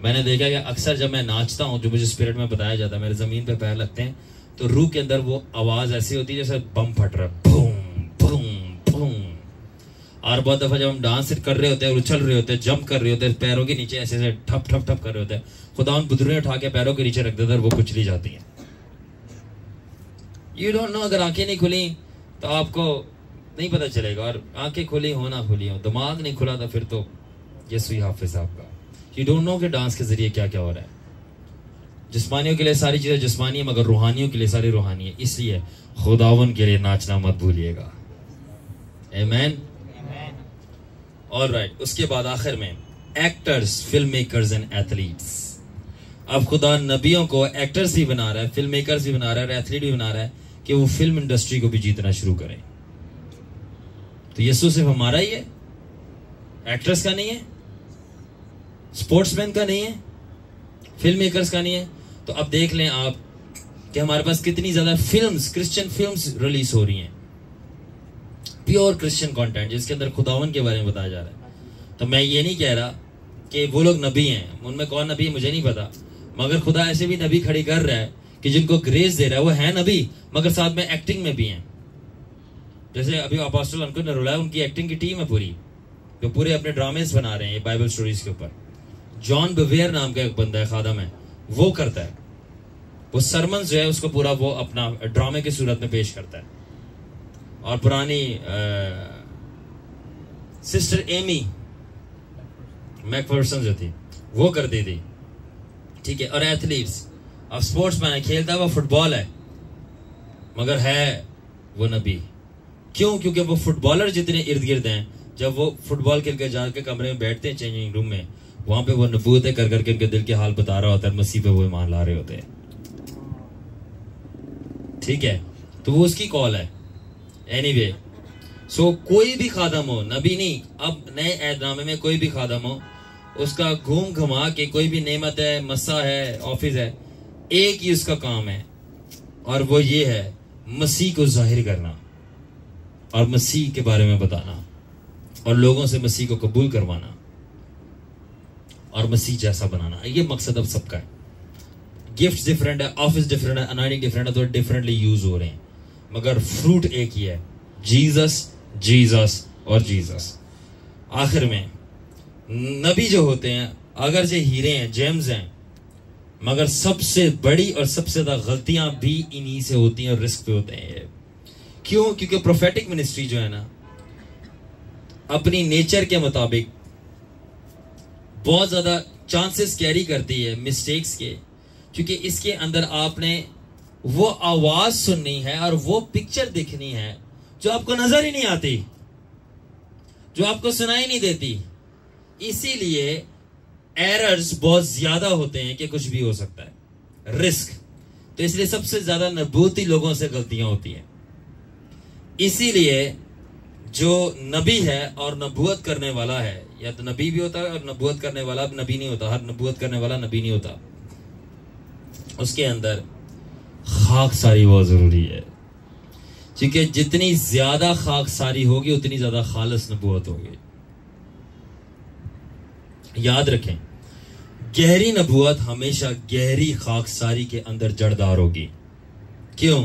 मैंने देखा कि अक्सर जब मैं नाचता हूं, जो मुझे स्पिरिट में बताया जाता है, मेरे जमीन पे पैर लगते हैं, तो रूह के अंदर वो आवाज ऐसी होती है जैसे बम फट रहा है, बूम बूम बूम। और बहुत दफा जब हम डांस कर रहे होते हैं, उछल रहे होते हैं, जंप कर रहे होते हैं, पैरों के नीचे ऐसे ऐसे ठप ठप ठप कर रहे होते हैं, खुदा उन बुदरुएं उठा के पैरों के नीचे रख देता है, वो कुचली जाती है। यू डोंट नो, अगर आंखें नहीं खुली तो आपको नहीं पता चलेगा, और आंखें खुली हो ना खुली हो, दिमाग नहीं खुला तो फिर तो यीशु ही हाफिज आपका। यू डोंट नो कि डांस के जरिए क्या क्या हो रहा है। जिस्मानियों के लिए सारी चीजें जिस्मानी है, मगर रूहानियों के लिए सारी रूहानी है। इसलिए खुदावन के लिए नाचना मत भूलिएगा। आमीन। ऑलराइट, उसके बाद आखिर में actors, film makers and athletes. अब खुदा नबियों को एक्टर्स भी बना रहा है, फिल्म मेकर्स भी बना रहा है, और एथलीट भी बना रहा है कि वो फिल्म इंडस्ट्री को भी जीतना शुरू करें। तो यीशु सिर्फ हमारा ही है, एक्टर्स का नहीं है, स्पोर्ट्समैन का नहीं है, फिल्म मेकर्स का नहीं है। तो अब देख लें आप कि हमारे पास कितनी ज्यादा फिल्म्स, क्रिश्चियन फिल्म्स रिलीज हो रही हैं, प्योर क्रिश्चियन कंटेंट जिसके अंदर खुदावन के बारे में बताया जा रहा है। तो मैं ये नहीं कह रहा कि वो लोग नबी हैं, उनमें कौन नबी है मुझे नहीं पता, मगर खुदा ऐसे भी नबी खड़ी कर रहा है कि जिनको ग्रेस दे रहा है वो है नबी, मगर साथ में एक्टिंग में भी हैं। जैसे अभी अपोस्टल अंकुर ने रुलाया, उनकी एक्टिंग की टीम है पूरी, जो पूरे अपने ड्रामेस बना रहे हैं बाइबल स्टोरीज के ऊपर। जॉन बेवेयर नाम का एक बंदा है, खादम है, वो करता है, वो सरमन्स जो है उसको पूरा वो अपना ड्रामे की सूरत में पेश करता है। और पुरानी सिस्टर एमी मैकफर्सन जो थी वो करती थी, ठीक है। और एथलीट्स, अब स्पोर्ट्समैन है, खेलता है वो फुटबॉल है, मगर है वो नबी। क्यों? क्योंकि वो फुटबॉलर जितने इर्द गिर्द हैं जब वो फुटबॉल खेल के जाके कमरे में बैठते हैं चेंजिंग रूम में, वहां पे वो नबूवतें कर करके उनके दिल के हाल बता रहा होता है, मसीह पे वो ईमान ला रहे होते हैं। ठीक है, तो वो उसकी कॉल है। एनीवे, सो कोई भी खादम हो, नबी नहीं, अब नए ऐदनामे में कोई भी खादम हो, उसका घूम घुमा के कोई भी नेमत है, मसा है, ऑफिस है, एक ही उसका काम है, और वो ये है मसीह को जाहिर करना और मसीह के बारे में बताना और लोगों से मसीह को कबूल करवाना और मसीह जैसा बनाना। ये मकसद अब सबका है। गिफ्ट डिफरेंट है, ऑफिस डिफरेंट है, अनाइटिंग डिफरेंट है, तो डिफरेंटली यूज हो रहे हैं, मगर फ्रूट एक ही है, जीसस, जीसस और जीसस। आखिर में नबी जो होते हैं अगर जो हीरे हैं, जेम्स हैं, मगर सबसे बड़ी और सबसे ज्यादा गलतियां भी इन्हीं से होती हैं और रिस्क पे होते हैं ये। क्यों? क्योंकि प्रोफेटिक मिनिस्ट्री जो है ना, अपनी नेचर के मुताबिक बहुत ज्यादा चांसेस कैरी करती है मिस्टेक्स के, क्योंकि इसके अंदर आपने वो आवाज सुननी है और वो पिक्चर दिखनी है जो आपको नजर ही नहीं आती, जो आपको सुनाई नहीं देती। इसीलिए एरर्स बहुत ज्यादा होते हैं कि कुछ भी हो सकता है, रिस्क। तो इसलिए सबसे ज्यादा नबूती लोगों से गलतियां होती हैं। इसीलिए जो नबी है और नबूवत करने वाला है, या तो नबी भी होता है और नबूवत करने वाला नबी नहीं होता, हर नबूवत करने वाला नबी नहीं होता, उसके अंदर खाकसारी बहुत जरूरी है, क्योंकि जितनी ज्यादा खाकसारी होगी उतनी ज्यादा खालिस नबूवत होगी। याद रखें, गहरी नबूवत हमेशा गहरी खाकसारी के अंदर जड़दार होगी। क्यों?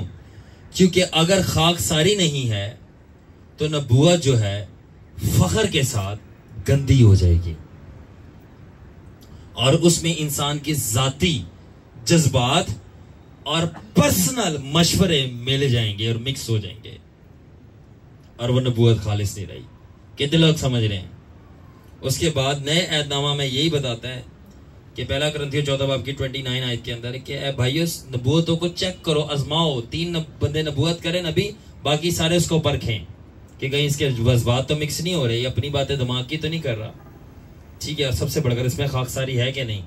क्योंकि अगर खाकसारी नहीं है तो नबूवत जो है फख्र के साथ गंदी हो जाएगी और उसमें इंसान के जाती जज्बात और पर्सनल मशवरे मिल जाएंगे और मिक्स हो जाएंगे और वो नबूवत खालिस नहीं रही। कितने लोग समझ रहे हैं? उसके बाद नए ऐदनामा में यही बताता है कि पहला कुरिन्थियों 14 बाब की 29 आयत के अंदर कि ए भाइयों, नबूवतों को चेक करो, आजमाओ। 3 बंदे नबूवत करें नबी, बाकी सारे उसको परखें कि कहीं इसके जज्बात तो मिक्स नहीं हो रहे, अपनी बातें दिमाग की तो नहीं कर रहा। ठीक है, और सबसे बढ़कर इसमें खाकसारी है कि नहीं।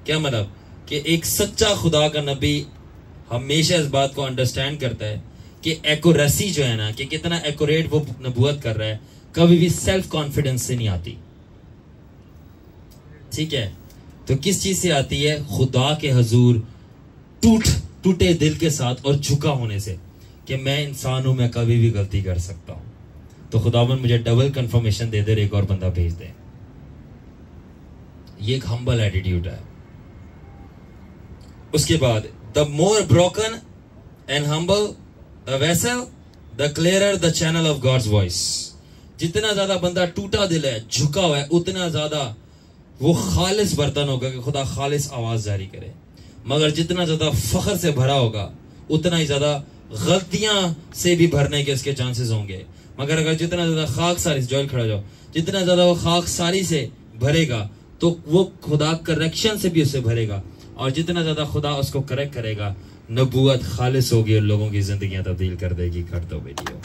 क्या मतलब कि एक सच्चा खुदा का नबी हमेशा इस बात को अंडरस्टैंड करता है कि एक्यूरेसी जो है ना, कि कितना एक्यूरेट वो नबूवत कर रहा है, कभी भी सेल्फ कॉन्फिडेंस से नहीं आती। ठीक है, तो किस चीज से आती है? खुदा के हजूर टूटे दिल के साथ और झुका होने से कि मैं इंसान हूं, मैं कभी भी गलती कर सकता हूं, तो खुदावन मुझे डबल कंफर्मेशन दे दे, एक और बंदा भेज दे। ये एक हम्बल एटीट्यूड है। उसके बाद the more broken and humble the vessel the clearer the channel of God's voice. जितना ज्यादा बंदा टूटा दिल है, झुका हुआ है, उतना ज्यादा वो खालिस बर्तन होगा कि खुदा खालिस आवाज जारी करे। मगर जितना ज्यादा फख्र से भरा होगा उतना ही ज्यादा गलतियां से भी भरने के उसके चांसेस होंगे। मगर अगर जितना ज्यादा खाकसारी से, जोल खड़ा जाओ, जितना ज्यादा वो खाकसारी से भरेगा तो वो खुदा करेक्शन से भी उसे भरेगा, और जितना ज्यादा खुदा उसको करेक्ट करेगा, नबूवत खालिस होगी और लोगों की जिंदगियां तब्दील कर देगी। कर दो बेटियों।